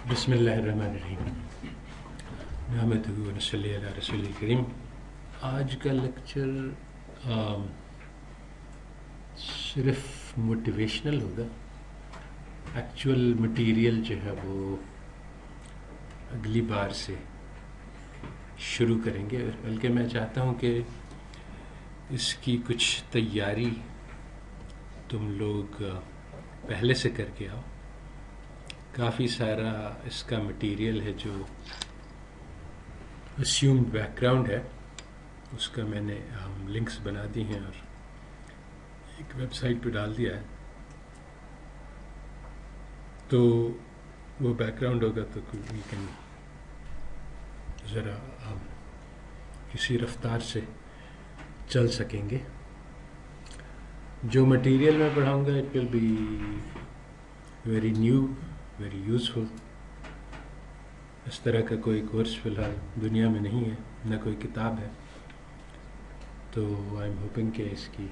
بسم اللہ الرحمن الرحیم نحمدہ و نصلی علی رسول الکریم. آج کا لیکچر صرف موٹیویشنل ہوگا. ایکچول مٹیریل جو ہے وہ اگلی بار سے شروع کریں گے، بلکہ میں چاہتا ہوں کہ اس کی کچھ تیاری تم لوگ پہلے سے کر کے آؤ. کافی سارا اس کا مٹیریل ہے جو اسیومڈ بیک گراؤنڈ ہے، اس کا میں نے لنکس بنا دی ہیں اور ایک ویب سائٹ پہ ڈال دیا ہے. تو وہ بیک گراؤنڈ ہوگا تو وی کین ذرا کسی رفتار سے چل سکیں گے. جو مٹیریل میں پڑھاؤں گا it will be very new, very useful. اس طرح کا کوئی کورس فی الحال دنیا میں نہیں ہے، نہ کوئی کتاب ہے. تو آئی ایم ہوپنگ کہ اس کی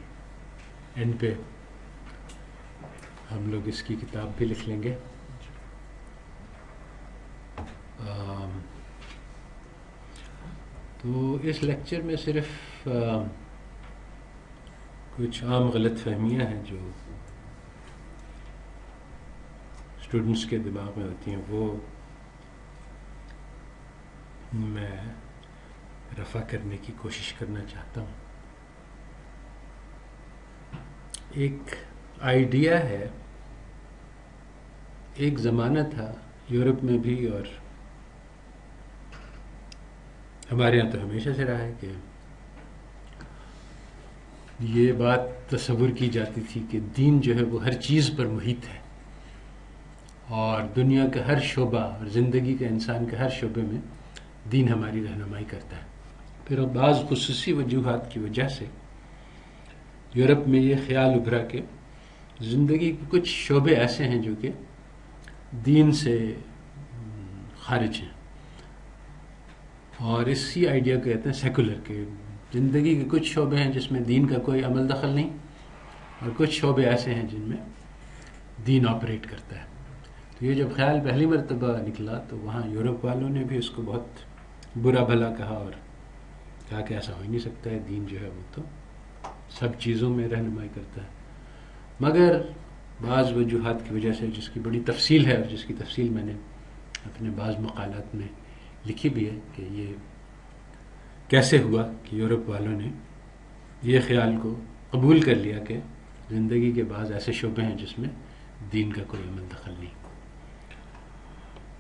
اینڈ پہ ہم لوگ اس کی کتاب بھی لکھ لیں گے. تو اس لیکچر میں صرف کچھ عام غلط فہمیاں ہیں جو اسٹوڈنٹس کے دماغ میں ہوتی ہیں، وہ میں رفع کرنے کی کوشش کرنا چاہتا ہوں. ایک آئیڈیا ہے، ایک زمانہ تھا یورپ میں بھی اور ہمارے یہاں تو ہمیشہ سے رہا ہے کہ یہ بات تصور کی جاتی تھی کہ دین جو ہے وہ ہر چیز پر محیط ہے اور دنیا کا ہر شعبہ اور زندگی کا انسان کے ہر شعبے میں دین ہماری رہنمائی کرتا ہے. پھر اب بعض خصوصی وجوہات کی وجہ سے یورپ میں یہ خیال ابھرا کہ زندگی کے کچھ شعبے ایسے ہیں جو کہ دین سے خارج ہیں، اور اسی آئیڈیا کو کہتے ہیں سیکولر، کہ زندگی کے کچھ شعبے ہیں جس میں دین کا کوئی عمل دخل نہیں، اور کچھ شعبے ایسے ہیں جن میں دین آپریٹ کرتا ہے. تو یہ جب خیال پہلی مرتبہ نکلا تو وہاں یورپ والوں نے بھی اس کو بہت برا بھلا کہا اور کہا کہ ایسا ہو ہی نہیں سکتا ہے، دین جو ہے وہ تو سب چیزوں میں رہنمائی کرتا ہے. مگر بعض وجوہات کی وجہ سے، جس کی بڑی تفصیل ہے اور جس کی تفصیل میں نے اپنے بعض مقالات میں لکھی بھی ہے کہ یہ کیسے ہوا کہ یورپ والوں نے یہ خیال کو قبول کر لیا کہ زندگی کے بعض ایسے شعبے ہیں جس میں دین کا کوئی عمل دخل نہیں.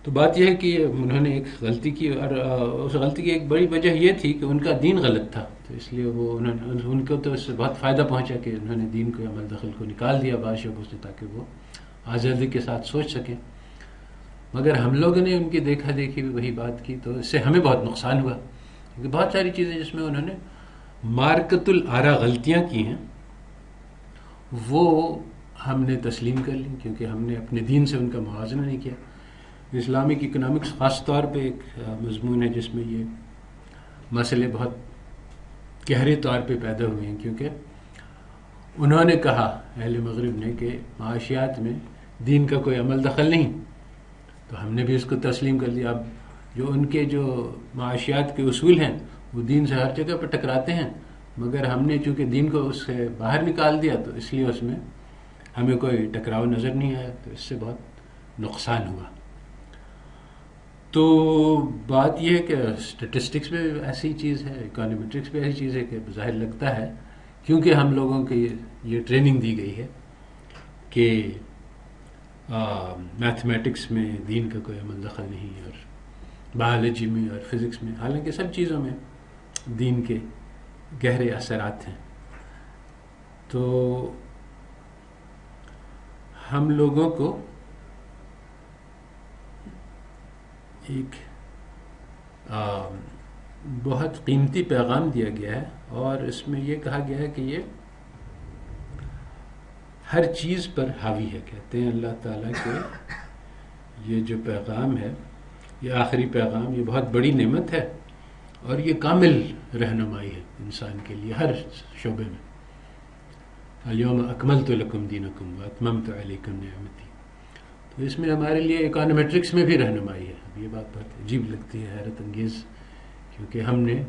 تو بات یہ ہے کہ انہوں نے ایک غلطی کی، اور اس غلطی کی ایک بڑی وجہ یہ تھی کہ ان کا دین غلط تھا. تو اس لیے ان کو تو اس سے بہت فائدہ پہنچا کہ انہوں نے دین کو عمل دخل کو نکال دیا بعض شعبوں سے، تاکہ وہ آزادی کے ساتھ سوچ سکیں. مگر ہم لوگوں نے ان کی دیکھا دیکھی بھی وہی بات کی، تو اس سے ہمیں بہت نقصان ہوا، کیونکہ بہت ساری چیزیں جس میں انہوں نے مارکت الآرا غلطیاں کی ہیں وہ ہم نے تسلیم کر لی، کیونکہ ہم نے اپنے دین سے ان کا موازنہ نہیں کیا. اسلامک اکنامکس خاص طور پہ ایک مضمون ہے جس میں یہ مسئلے بہت گہرے طور پہ پیدا ہوئے ہیں، کیونکہ انہوں نے کہا اہل مغرب نے کہ معاشیات میں دین کا کوئی عمل دخل نہیں، تو ہم نے بھی اس کو تسلیم کر لیا. اب جو ان کے جو معاشیات کے اصول ہیں وہ دین سے ہر جگہ پر ٹکراتے ہیں، مگر ہم نے چونکہ دین کو اس سے باہر نکال دیا تو اس لیے اس میں ہمیں کوئی ٹکراؤ نظر نہیں آیا، تو اس سے بہت نقصان ہوا. تو بات یہ ہے کہ اسٹیٹسٹکس میں ایسی چیز ہے، اکانومیٹرکس میں ایسی چیز ہے کہ ظاہر لگتا ہے کیونکہ ہم لوگوں کی یہ ٹریننگ دی گئی ہے کہ میتھمیٹکس میں دین کا کوئی عمل دخل نہیں، اور بایولوجی میں اور فزکس میں، حالانکہ سب چیزوں میں دین کے گہرے اثرات ہیں. تو ہم لوگوں کو ایک بہت قیمتی پیغام دیا گیا ہے، اور اس میں یہ کہا گیا ہے کہ یہ ہر چیز پر حاوی ہے. کہتے ہیں اللہ تعالیٰ کے یہ جو پیغام ہے، یہ آخری پیغام، یہ بہت بڑی نعمت ہے اور یہ کامل رہنمائی ہے انسان کے لیے ہر شعبے میں. الیوم اکملت لکم دینکم واتممت علیکم نعمتی. تو اس میں ہمارے لیے اکانومیٹرکس میں بھی رہنمائی ہے. اب یہ بات بہت عجیب لگتی ہے، حیرت انگیز، کیونکہ ہم نے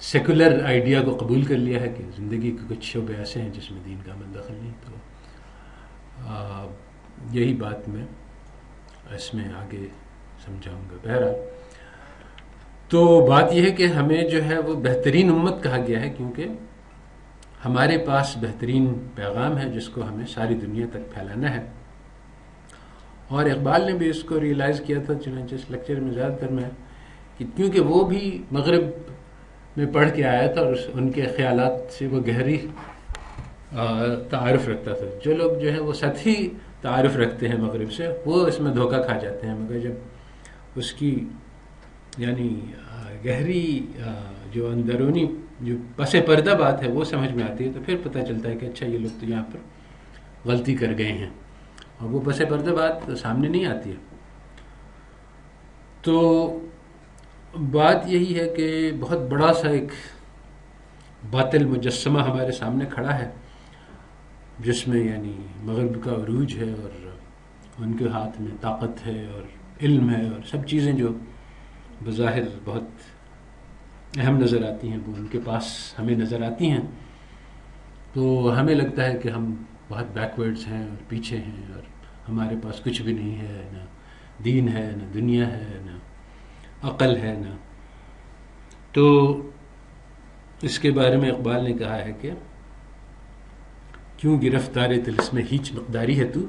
سیکولر آئیڈیا کو قبول کر لیا ہے کہ زندگی کے کچھ شعبے ایسے ہیں جس میں دین کا عمل دخل نہیں. تو یہی بات میں اس میں آگے سمجھاؤں گا. بہرحال تو بات یہ ہے کہ ہمیں جو ہے وہ بہترین امت کہا گیا ہے، کیونکہ ہمارے پاس بہترین پیغام ہے جس کو ہمیں ساری دنیا تک پھیلانا ہے. اور اقبال نے بھی اس کو ریئلائز کیا تھا، چنانچہ اس لیکچر میں زیادہ تر میں کہ کیونکہ وہ بھی مغرب میں پڑھ کے آیا تھا اور ان کے خیالات سے وہ گہری تعارف رکھتا تھا. جو لوگ جو ہے وہ سطحی تعارف رکھتے ہیں مغرب سے، وہ اس میں دھوکہ کھا جاتے ہیں، مگر جب اس کی یعنی گہری جو اندرونی جو پس پردہ بات ہے وہ سمجھ میں آتی ہے تو پھر پتہ چلتا ہے کہ اچھا یہ لوگ تو یہاں پر غلطی کر گئے ہیں، اور وہ پس پردہ بات سامنے نہیں آتی ہے. تو بات یہی ہے کہ بہت بڑا سا ایک باطل مجسمہ ہمارے سامنے کھڑا ہے، جس میں یعنی مغرب کا عروج ہے اور ان کے ہاتھ میں طاقت ہے اور علم ہے اور سب چیزیں جو بظاہر بہت اہم نظر آتی ہیں وہ ان کے پاس ہمیں نظر آتی ہیں. تو ہمیں لگتا ہے کہ ہم بہت بیکورڈز ہیں اور پیچھے ہیں اور ہمارے پاس کچھ بھی نہیں ہے، نہ دین ہے، نہ دنیا ہے، نہ عقل ہے، نہ. تو اس کے بارے میں اقبال نے کہا ہے کہ کیوں گرفتار طلسم ہیچ مقداری ہے تو،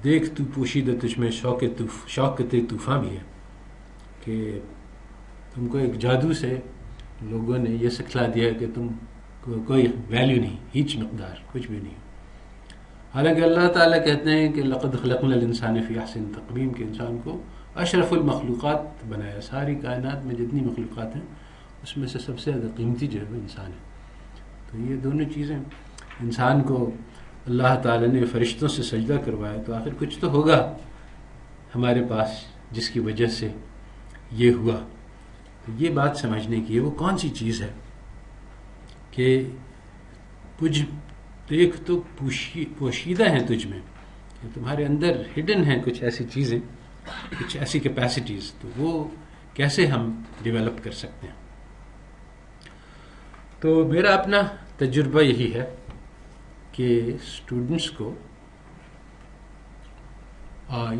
دیکھ تو پوشیدہ تجھ میں شوکت طوفاں بھی ہے. کہ تم کو ایک جادو سے لوگوں نے یہ سکھلا دیا ہے کہ تم کو کوئی ویلیو نہیں، ہیچ مقدار، کچھ بھی نہیں. حالانکہ اللہ تعالیٰ کہتے ہیں کہ لقد خلقنا الانسان فی احسن تقویم، کہ انسان کو اشرف المخلوقات بنایا. ساری کائنات میں جتنی مخلوقات ہیں اس میں سے سب سے زیادہ قیمتی جو ہے وہ انسان ہے. تو یہ دونوں چیزیں، انسان کو اللہ تعالیٰ نے فرشتوں سے سجدہ کروایا تو آخر کچھ تو ہوگا ہمارے پاس جس کی وجہ سے یہ ہوا. تو یہ بات سمجھنے کی ہے وہ کون سی چیز ہے کہ دیکھ تو پوشیدہ ہیں تجھ میں، کہ تمہارے اندر ہڈن ہیں کچھ ایسی چیزیں، کچھ ایسی کیپیسٹیز، تو وہ کیسے ہم ڈیولپ کر سکتے ہیں. تو میرا اپنا تجربہ یہی ہے کہ اسٹوڈنٹس کو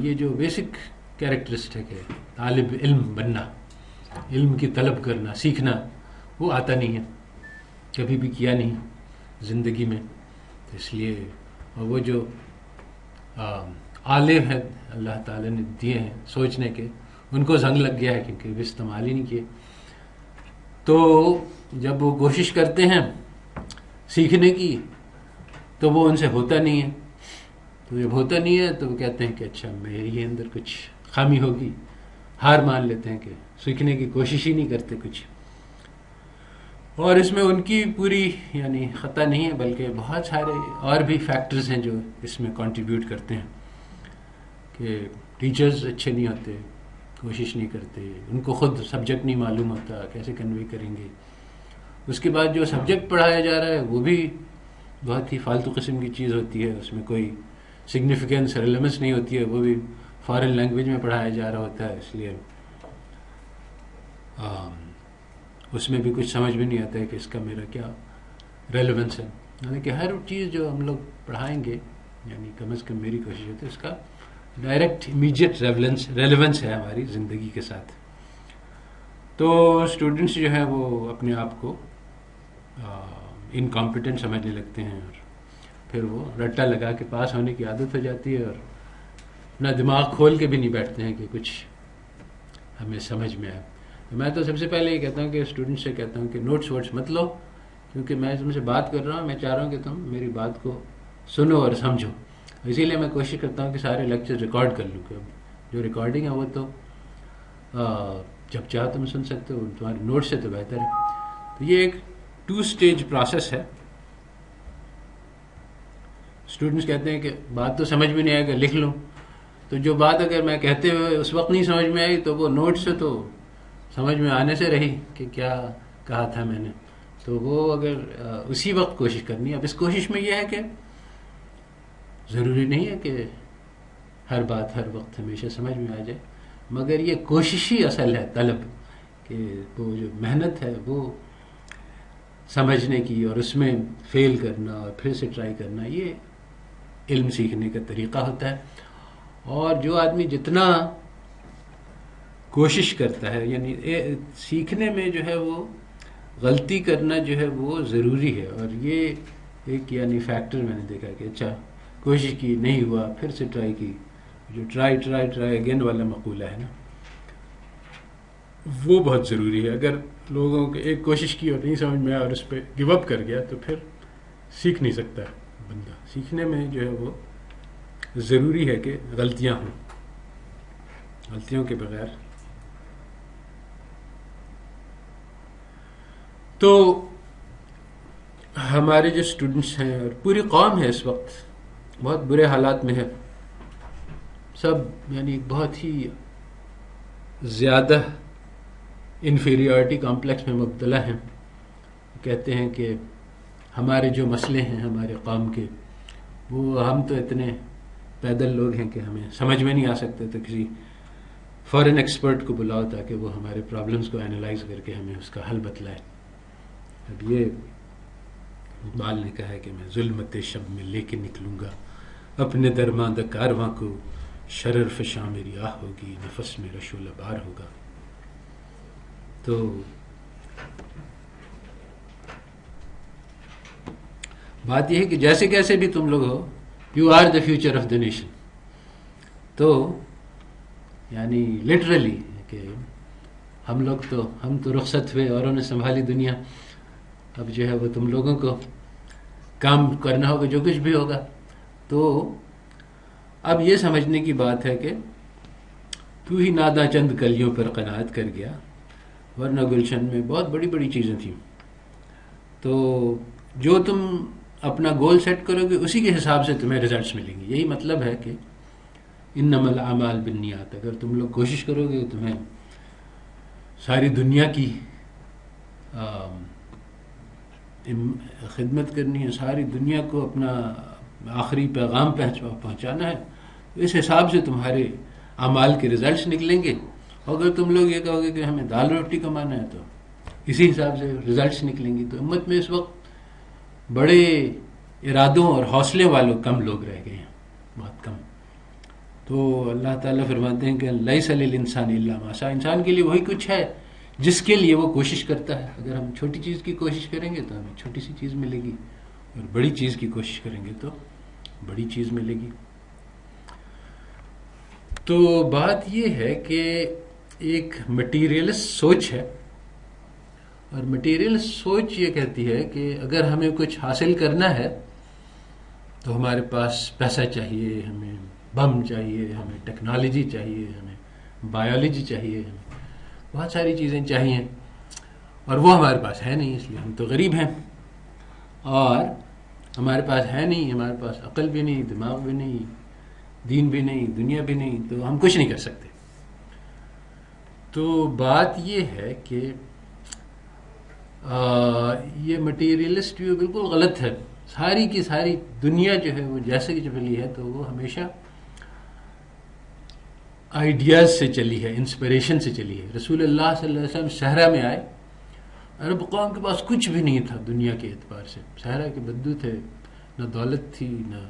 یہ جو بیسک کیریکٹرسٹک ہے، طالب علم بننا، علم کی طلب کرنا، سیکھنا، وہ آتا نہیں ہے، کبھی بھی کیا نہیں زندگی میں. تو اس لیے وہ جو آلے ہیں اللہ تعالیٰ نے دیے ہیں سوچنے کے، ان کو زنگ لگ گیا ہے کیونکہ وہ استعمال ہی نہیں کیے. تو جب وہ کوشش کرتے ہیں سیکھنے کی تو وہ ان سے ہوتا نہیں ہے. تو جب ہوتا نہیں ہے تو وہ کہتے ہیں کہ اچھا میرے اندر کچھ خامی ہوگی، ہار مان لیتے ہیں کہ سیکھنے کی کوشش ہی نہیں کرتے کچھ. اور اس میں ان کی پوری یعنی خطا نہیں ہے، بلکہ بہت سارے اور بھی فیکٹرز ہیں جو اس میں کنٹریبیوٹ کرتے ہیں. کہ ٹیچرز اچھے نہیں ہوتے، کوشش نہیں کرتے، ان کو خود سبجیکٹ نہیں معلوم ہوتا، کیسے کنوے کریں گے. اس کے بعد جو سبجیکٹ پڑھایا جا رہا ہے وہ بھی بہت ہی فالتو قسم کی چیز ہوتی ہے، اس میں کوئی سگنیفیکینس ریلیونس نہیں ہوتی ہے، وہ بھی فارن لینگویج میں پڑھایا جا رہا ہوتا ہے. اس لیے اس میں بھی کچھ سمجھ بھی نہیں آتا ہے کہ اس کا میرا کیا ریلیونس ہے. یعنی کہ ہر چیز جو ہم لوگ پڑھائیں گے، یعنی کم از کم میری کوشش ہوتی ہے اس کا ڈائریکٹ امیجیٹ ریلیونس ہے ہماری زندگی کے ساتھ. تو اسٹوڈنٹس جو ہیں وہ اپنے آپ کو انکمپیٹنٹ سمجھنے لگتے ہیں اور پھر وہ رٹا لگا کے پاس ہونے کی عادت ہو جاتی ہے اور اپنا دماغ کھول کے بھی نہیں بیٹھتے ہیں کہ کچھ ہمیں سمجھ میں آئے. میں تو سب سے پہلے یہ کہتا ہوں کہ اسٹوڈنٹ سے کہتا ہوں کہ نوٹس ووٹس مت لو، کیونکہ میں تم سے بات کر رہا ہوں، میں چاہ رہا ہوں کہ تم میری بات کو سنو اور سمجھو. اسی لیے میں کوشش کرتا ہوں کہ سارے لیکچر ریکارڈ کر لوں، کہ جو ریکارڈنگ ہے وہ تو جب چاہو تم سن سکتے ہو، تمہارے نوٹ سے تو بہتر ہے. تو یہ ایک 2 اسٹیج پروسیس ہے. اسٹوڈنٹس کہتے ہیں کہ بات تو سمجھ میں نہیں آئے گا، لکھ لوں. تو جو بات اگر میں کہتے ہوئے اس وقت نہیں سمجھ میں آئی تو وہ نوٹ سے تو سمجھ میں آنے سے رہی کہ کیا کہا تھا میں نے. تو وہ اگر اسی وقت کوشش کرنی ہے. اب اس کوشش میں یہ ہے کہ ضروری نہیں ہے کہ ہر بات ہر وقت ہمیشہ سمجھ میں آ جائے، مگر یہ کوشش ہی اصل ہے طلب، کہ وہ جو محنت ہے وہ سمجھنے کی اور اس میں فیل کرنا اور پھر سے ٹرائی کرنا، یہ علم سیکھنے کا طریقہ ہوتا ہے. اور جو آدمی جتنا کوشش کرتا ہے، یعنی سیکھنے میں جو ہے وہ غلطی کرنا جو ہے وہ ضروری ہے. اور یہ ایک یعنی فیکٹر میں نے دیکھا کہ اچھا کوشش کی نہیں ہوا، پھر سے ٹرائی کی، جو ٹرائی اگین والا مقولہ ہے نا، وہ بہت ضروری ہے. اگر لوگوں کے ایک کوشش کی اور نہیں سمجھ میں آیا اور اس پہ گیو اپ کر گیا تو پھر سیکھ نہیں سکتا بندہ. سیکھنے میں جو ہے وہ ضروری ہے کہ غلطیاں ہوں، غلطیوں کے بغیر. تو ہمارے جو اسٹوڈنٹس ہیں اور پوری قوم ہے اس وقت بہت برے حالات میں ہے. سب یعنی بہت ہی زیادہ انفیریورٹی کمپلیکس میں مبتلا ہیں. کہتے ہیں کہ ہمارے جو مسئلے ہیں ہمارے قوم کے، وہ ہم تو اتنے پیدل لوگ ہیں کہ ہمیں سمجھ میں نہیں آ سکتے، تو کسی فورن ایکسپرٹ کو بلاؤ تاکہ وہ ہمارے پرابلمس کو اینالائز کر کے ہمیں اس کا حل بتلائے. اب یہ اقبال نے کہا ہے کہ میں ظلمت شب میں لے کے نکلوں گا اپنے درماندہ کارواں کو، شرر فشاں میری آہ ہوگی، نفس میرا شعلہ بار ہوگا. تو بات یہ ہے کہ جیسے کیسے بھی تم لوگ ہو، you are the future of the nation. تو یعنی لٹرلی کہ ہم تو رخصت ہوئے، اوروں نے سنبھالی دنیا. اب جو ہے وہ تم لوگوں کو کام کرنا ہوگا جو کچھ بھی ہوگا. تو اب یہ سمجھنے کی بات ہے کہ تو ہی ناداں چند کلیوں پر قناعت کر گیا، ورنہ گلشن میں بہت بڑی بڑی چیزیں تھیں. تو جو تم اپنا گول سیٹ کرو گے اسی کے حساب سے تمہیں ریزلٹس ملیں گے. یہی مطلب ہے کہ انما الاعمال بالنیات. اگر تم لوگ کوشش کرو گے تمہیں ساری دنیا کی خدمت کرنی ہے، ساری دنیا کو اپنا آخری پیغام پہنچانا ہے، تو اس حساب سے تمہارے اعمال کے ریزلٹس نکلیں گے. اگر تم لوگ یہ کہو گے کہ ہمیں دال روٹی کمانا ہے تو اسی حساب سے ریزلٹس نکلیں گے. تو امت میں اس وقت بڑے ارادوں اور حوصلے والوں کم لوگ رہ گئے ہیں، بہت کم. تو اللہ تعالیٰ فرماتے ہیں کہ لیس للانسان الا ما سعی. انسان کے لیے وہی کچھ ہے جس کے لیے وہ کوشش کرتا ہے. اگر ہم چھوٹی چیز کی کوشش کریں گے تو ہمیں چھوٹی سی چیز ملے گی، اور بڑی چیز کی کوشش کریں گے تو بڑی چیز ملے گی. تو بات یہ ہے کہ ایک مٹیریلسٹ سوچ ہے، اور مٹیریلسٹ سوچ یہ کہتی ہے کہ اگر ہمیں کچھ حاصل کرنا ہے تو ہمارے پاس پیسہ چاہیے، ہمیں بم چاہیے، ہمیں ٹیکنالوجی چاہیے، ہمیں بایولوجی چاہیے، ہمیں بہت ساری چیزیں چاہیے، اور وہ ہمارے پاس ہے نہیں. اس لیے ہم تو غریب ہیں، اور ہمارے پاس ہے نہیں، ہمارے پاس عقل بھی نہیں، دماغ بھی نہیں، دین بھی نہیں، دنیا بھی نہیں، تو ہم کچھ نہیں کر سکتے. تو بات یہ ہے کہ یہ مٹیریلسٹ ویو بالکل غلط ہے. ساری کی ساری دنیا جو ہے وہ جیسے کہ چلی ہے تو وہ ہمیشہ آئیڈیاز سے چلی ہے، انسپریشن سے چلی ہے. رسول اللہ صلی اللہ علیہ وسلم صحرا میں آئے، عرب قوم کے پاس کچھ بھی نہیں تھا دنیا کے اعتبار سے، صحرا کے بدو تھے، نہ دولت تھی نہ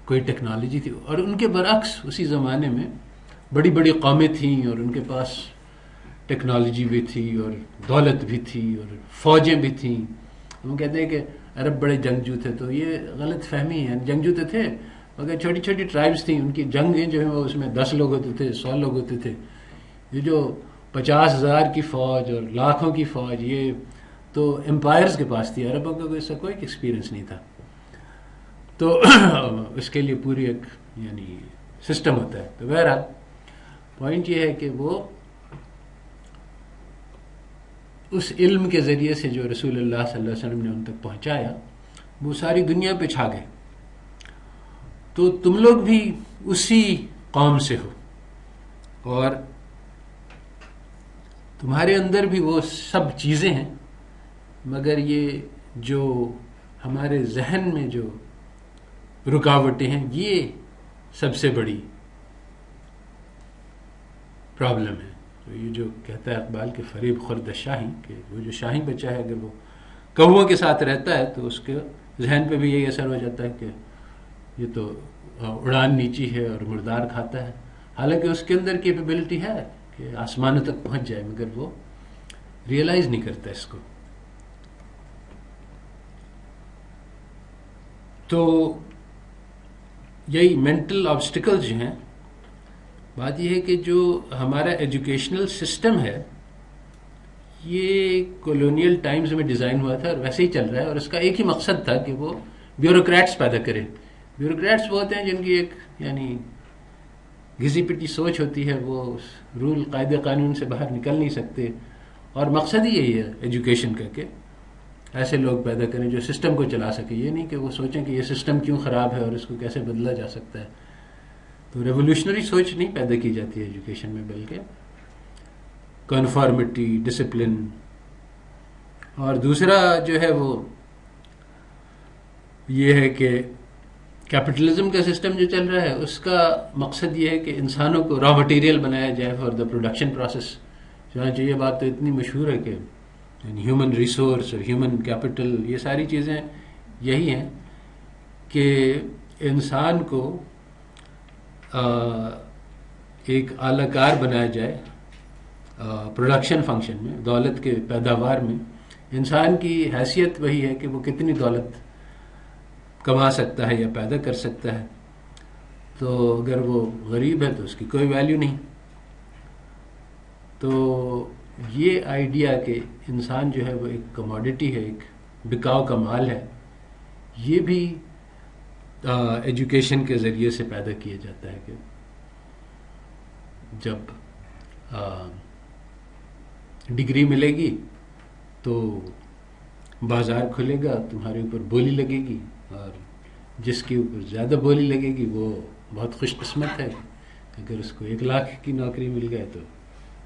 کوئی ٹیکنالوجی تھی. اور ان کے برعکس اسی زمانے میں بڑی بڑی قومیں تھیں اور ان کے پاس ٹیکنالوجی بھی تھی اور دولت بھی تھی اور فوجیں بھی تھیں. ہم کہتے ہیں کہ عرب بڑے جنگجو تھے، تو یہ غلط فہمی ہے. جنگجو تو تھے مگر چھوٹی چھوٹی ٹرائبس تھیں، ان کی جنگیں جو ہیں وہ اس میں 10 لوگ ہوتے تھے، 100 لوگ ہوتے تھے. یہ جو 50,000 کی فوج اور لاکھوں کی فوج، یہ تو امپائرز کے پاس تھی. عربوں کا ایسا کوئی ایکسپیرئنس نہیں تھا. تو اس کے لیے پوری ایک یعنی سسٹم ہوتا ہے. تو بہرحال پوائنٹ یہ ہے کہ وہ اس علم کے ذریعے سے جو رسول اللہ صلی اللہ علیہ وسلم نے ان تک پہنچایا وہ ساری دنیا پہ چھا گئے. تو تم لوگ بھی اسی قوم سے ہو، اور تمہارے اندر بھی وہ سب چیزیں ہیں، مگر یہ جو ہمارے ذہن میں جو رکاوٹیں ہیں یہ سب سے بڑی پرابلم ہے. تو یہ جو کہتا ہے اقبال کہ فریب خورد شاہی، کہ وہ جو شاہی بچہ ہے اگر وہ کووں کے ساتھ رہتا ہے تو اس کے ذہن پہ بھی یہی اثر ہو جاتا ہے کہ یہ تو اڑان نیچی ہے اور مردار کھاتا ہے، حالانکہ اس کے اندر کیپیبلٹی ہے کہ آسمانوں تک پہنچ جائے، مگر وہ ریئلائز نہیں کرتا اس کو. تو یہی مینٹل آبسٹیکلز جو ہیں. بات یہ ہے کہ جو ہمارا ایجوکیشنل سسٹم ہے یہ کولونیل ٹائمز میں ڈیزائن ہوا تھا اور ویسے ہی چل رہا ہے، اور اس کا ایک ہی مقصد تھا کہ وہ بیوروکریٹس پیدا کرے. بیوروکریٹس وہ ہوتے ہیں جن کی ایک یعنی گھسی پٹی سوچ ہوتی ہے، وہ رول قاعدے قانون سے باہر نکل نہیں سکتے، اور مقصد ہی یہی ہے ایجوکیشن کا کہ ایسے لوگ پیدا کریں جو سسٹم کو چلا سکیں. یہ نہیں کہ وہ سوچیں کہ یہ سسٹم کیوں خراب ہے اور اس کو کیسے بدلا جا سکتا ہے. تو ریولوشنری سوچ نہیں پیدا کی جاتی ہے ایجوکیشن میں، بلکہ کنفارمٹی، ڈسپلن. اور دوسرا جو ہے وہ یہ ہے کہ کیپٹلزم کا سسٹم جو چل رہا ہے اس کا مقصد یہ ہے کہ انسانوں کو را مٹیریل بنایا جائے فار دا پروڈکشن پروسیس. چنانچہ یہ بات تو اتنی مشہور ہے کہ ہیومن ریسورس اور ہیومن کیپٹل یہ ساری چیزیں یہی ہیں کہ انسان کو ایک اعلی کار بنایا جائے پروڈکشن فنکشن میں، دولت کے پیداوار میں. انسان کی حیثیت وہی ہے کہ وہ کتنی دولت کما سکتا ہے یا پیدا کر سکتا ہے. تو اگر وہ غریب ہے تو اس کی کوئی ویلیو نہیں. تو یہ آئیڈیا کہ انسان جو ہے وہ ایک کموڈٹی ہے، ایک بکاؤ کا مال ہے، یہ بھی ایجوکیشن کے ذریعے سے پیدا کیا جاتا ہے کہ جب ڈگری ملے گی تو بازار کھلے گا، تمہارے اوپر بولی لگے گی، اور جس کے اوپر زیادہ بولی لگے گی وہ بہت خوش قسمت ہے. اگر اس کو 1 لاکھ کی نوکری مل گئے تو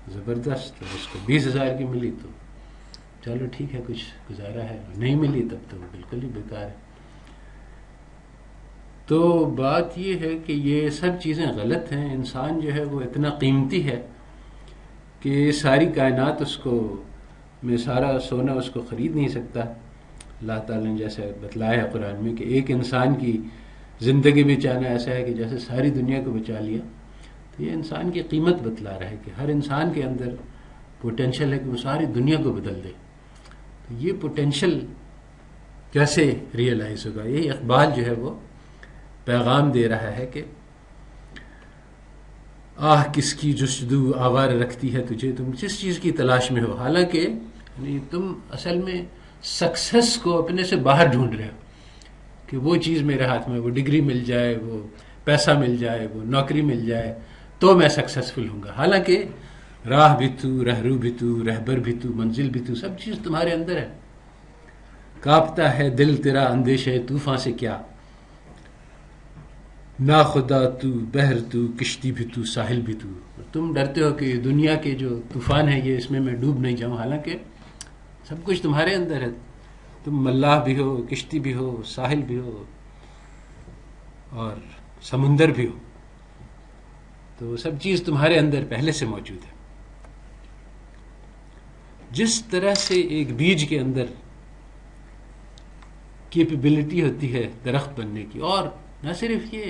زبردست، اور اس کو 20,000 کی ملی تو چلو ٹھیک ہے کچھ گزارا ہے، نہیں ملی تب تو بالکل ہی بیکار ہے. تو بات یہ ہے کہ یہ سب چیزیں غلط ہیں. انسان جو ہے وہ اتنا قیمتی ہے کہ ساری کائنات اس کو میں سارا سونا اس کو خرید نہیں سکتا. اللہ تعالیٰ نے جیسے بتلایا ہے قرآن میں کہ ایک انسان کی زندگی بچانا ایسا ہے کہ جیسے ساری دنیا کو بچا لیا. تو یہ انسان کی قیمت بتلا رہا ہے کہ ہر انسان کے اندر پوٹینشل ہے کہ وہ ساری دنیا کو بدل دے. تو یہ پوٹینشل کیسے ریئلائز ہوگا؟ یہی اقبال جو ہے وہ پیغام دے رہا ہے کہ آہ کس کی جستجو آوار رکھتی ہے تجھے، تم جس چیز کی تلاش میں ہو. حالانکہ تم اصل میں سکسیس کو اپنے سے باہر ڈھونڈ رہے ہو کہ وہ چیز میرے ہاتھ میں، وہ ڈگری مل جائے، وہ پیسہ مل جائے، وہ نوکری مل جائے تو میں سکسیسفل ہوں گا. حالانکہ راہ بھی تو، رہرو بھی تو، رہبر بھی تو، منزل بھی تو، سب چیز تمہارے اندر ہے. کانپتا ہے دل تیرا اندیشہ طوفان سے کیا، نا خدا تو، بحر تو، کشتی بھی تو، ساحل بھی تو. تم ڈرتے ہو کہ دنیا کے جو طوفان ہے یہ اس میں ڈوب نہیں جاؤں، حالانکہ سب کچھ تمہارے اندر ہے. تم ملاح بھی ہو، کشتی بھی ہو، ساحل بھی ہو اور سمندر بھی ہو. تو سب چیز تمہارے اندر پہلے سے موجود ہے. جس طرح سے ایک بیج کے اندر کیپیبلٹی ہوتی ہے درخت بننے کی، اور نہ صرف یہ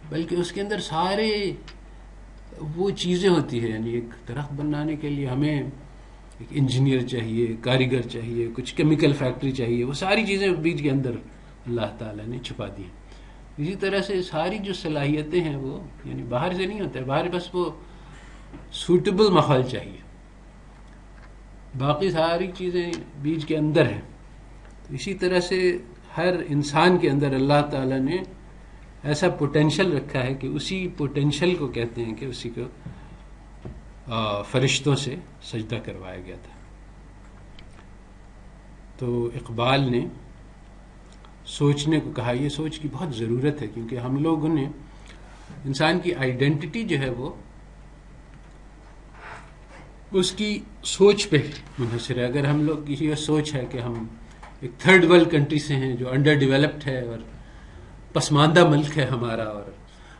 بلکہ اس کے اندر سارے وہ چیزیں ہوتی ہیں. یعنی ایک درخت بنانے کے لیے ہمیں ایک انجینئر چاہیے، کاریگر چاہیے، کچھ کیمیکل فیکٹری چاہیے، وہ ساری چیزیں بیج کے اندر اللہ تعالیٰ نے چھپا دی. اسی طرح سے ساری جو صلاحیتیں ہیں وہ یعنی باہر سے نہیں ہوتا ہے، باہر بس وہ سوٹیبل ماحول چاہیے، باقی ساری چیزیں بیج کے اندر ہیں. اسی طرح سے ہر انسان کے اندر اللہ تعالیٰ نے ایسا پوٹینشل رکھا ہے کہ اسی پوٹینشل کو کہتے ہیں کہ اسی کو فرشتوں سے سجدہ کروایا گیا تھا. تو اقبال نے سوچنے کو کہا. یہ سوچ کی بہت ضرورت ہے کیونکہ ہم لوگوں نے انسان کی آئیڈینٹی جو ہے وہ اس کی سوچ پہ منحصر ہے. اگر ہم لوگ کی یہ سوچ ہے کہ ہم ایک تھرڈ ورلڈ کنٹری سے ہیں جو انڈر ڈیولپڈ ہے اور پسماندہ ملک ہے ہمارا، اور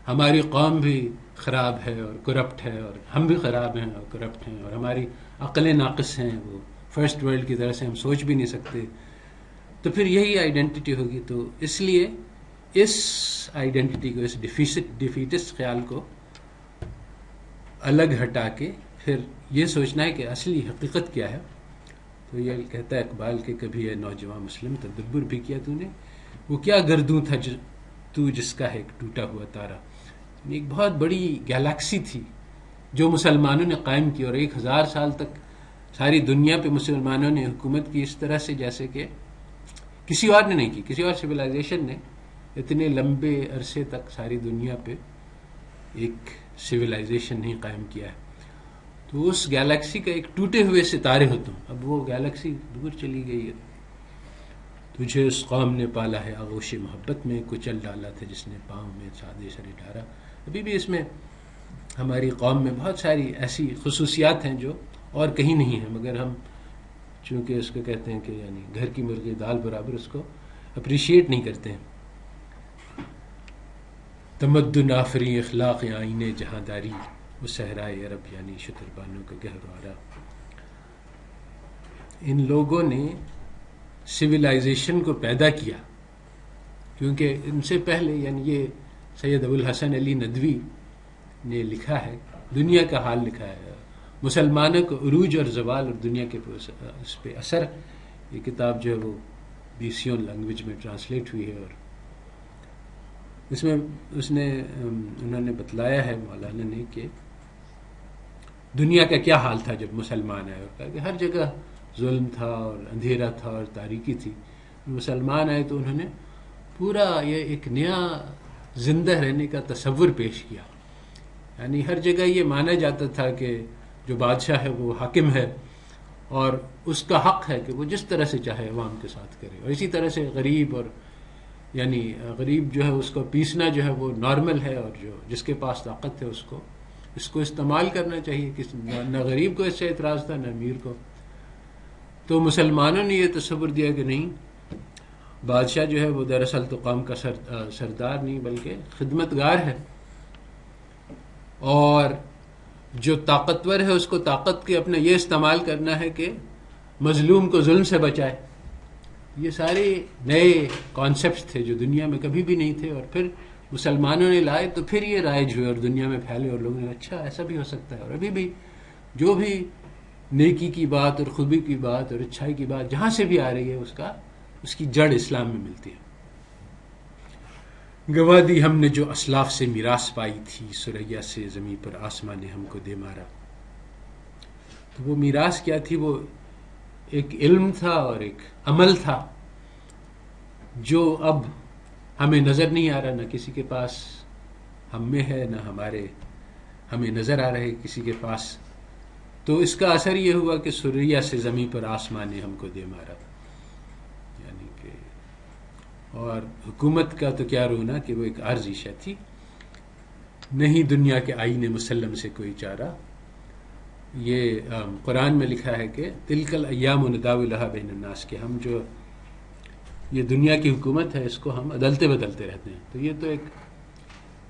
ہماری قوم بھی خراب ہے اور کرپٹ ہے، اور ہم بھی خراب ہیں اور کرپٹ ہیں، اور ہماری عقلیں ناقص ہیں، وہ فرسٹ ورلڈ کی طرح سے ہم سوچ بھی نہیں سکتے، تو پھر یہی آئیڈینٹی ہوگی. تو اس لیے اس آئیڈینٹی کو، اس ڈیفیٹسٹ خیال کو الگ ہٹا کے پھر یہ سوچنا ہے کہ اصلی حقیقت کیا ہے. تو یہ کہتا ہے اقبال کہ کبھی ہے نوجوان مسلم تدبر بھی کیا تو نے، وہ کیا گردوں تھا تو جس کا ہے ایک ٹوٹا ہوا تارا. ایک بہت بڑی گیلیکسی تھی جو مسلمانوں نے قائم کی، اور 1000 سال تک ساری دنیا پہ مسلمانوں نے حکومت کی اس طرح سے جیسے کہ کسی اور نے نہیں کی، کسی اور سویلائزیشن نے اتنے لمبے عرصے تک ساری دنیا پہ ایک سویلائزیشن نہیں قائم کیا ہے. تو اس گیلیکسی کا ایک ٹوٹے ہوئے ستارے ہوتا ہوں. اب وہ گیلیکسی دور چلی گئی ہے. تجھے اس قوم نے پالا ہے آغوش محبت میں، کچل ڈالا تھا جس نے پاؤں میں سادے سرے ڈارا. ابھی بھی اس میں ہماری قوم میں بہت ساری ایسی خصوصیات ہیں جو اور کہیں نہیں ہیں، مگر ہم چونکہ اس کو کہتے ہیں کہ یعنی گھر کی مرغی دال برابر، اس کو اپریشیٹ نہیں کرتے ہیں. تمدن آفری اخلاق آئین جہانداری، وہ صحرائے عرب یعنی شتربانوں کا گہوارہ. ان لوگوں نے سویلائزیشن کو پیدا کیا کیونکہ ان سے پہلے یعنی یہ سید ابوالحسن علی ندوی نے لکھا ہے، دنیا کا حال لکھا ہے، مسلمانوں کو عروج اور زوال اور دنیا کے اس پہ اثر. یہ کتاب جو ہے وہ 20 لینگویج میں ٹرانسلیٹ ہوئی ہے، اور اس میں انہوں نے بتلایا ہے مولانا نے کہ دنیا کا کیا حال تھا جب مسلمان آئے، اور کہا کہ ہر جگہ ظلم تھا اور اندھیرا تھا اور تاریکی تھی. مسلمان آئے تو انہوں نے پورا یہ ایک نیا زندہ رہنے کا تصور پیش کیا. یعنی ہر جگہ یہ مانا جاتا تھا کہ جو بادشاہ ہے وہ حاکم ہے اور اس کا حق ہے کہ وہ جس طرح سے چاہے عوام کے ساتھ کرے، اور اسی طرح سے غریب، اور یعنی غریب جو ہے اس کو پیسنا جو ہے وہ نارمل ہے، اور جو جس کے پاس طاقت ہے اس کو استعمال کرنا چاہیے. نہ غریب کو اس سے اعتراض تھا نہ امیر کو. تو مسلمانوں نے یہ تصور دیا کہ نہیں، بادشاہ جو ہے وہ دراصل تو قوم کا سردار نہیں بلکہ خدمتگار ہے، اور جو طاقتور ہے اس کو طاقت کے اپنا یہ استعمال کرنا ہے کہ مظلوم کو ظلم سے بچائے. یہ سارے نئے کانسیپٹس تھے جو دنیا میں کبھی بھی نہیں تھے، اور پھر مسلمانوں نے لائے تو پھر یہ رائج ہوئے اور دنیا میں پھیلے، اور لوگوں نے اچھا ایسا بھی ہو سکتا ہے. اور ابھی بھی جو بھی نیکی کی بات اور خوبی کی بات اور اچھائی کی بات جہاں سے بھی آ رہی ہے اس کی جڑ اسلام میں ملتی ہے. گوا دی ہم نے جو اسلاف سے میراث پائی تھی، سریا سے زمیں پر آسمان نے ہم کو دے مارا. تو وہ میراث کیا تھی؟ وہ ایک علم تھا اور ایک عمل تھا جو اب ہمیں نظر نہیں آ رہا، نہ کسی کے پاس ہم میں ہے، نہ ہمیں نظر آ رہے کسی کے پاس. تو اس کا اثر یہ ہوا کہ سریا سے زمیں پر آسمان نے ہم کو دے مارا. یعنی کہ اور حکومت کا تو کیا رونا کہ وہ ایک عارضی شے تھی. نہیں دنیا کے آئین مسلم سے کوئی چارہ. یہ قرآن میں لکھا ہے کہ تلک الایام نداولها بین الناس، کہ ہم جو یہ دنیا کی حکومت ہے اس کو ہم عدلتے بدلتے رہتے ہیں. تو یہ تو ایک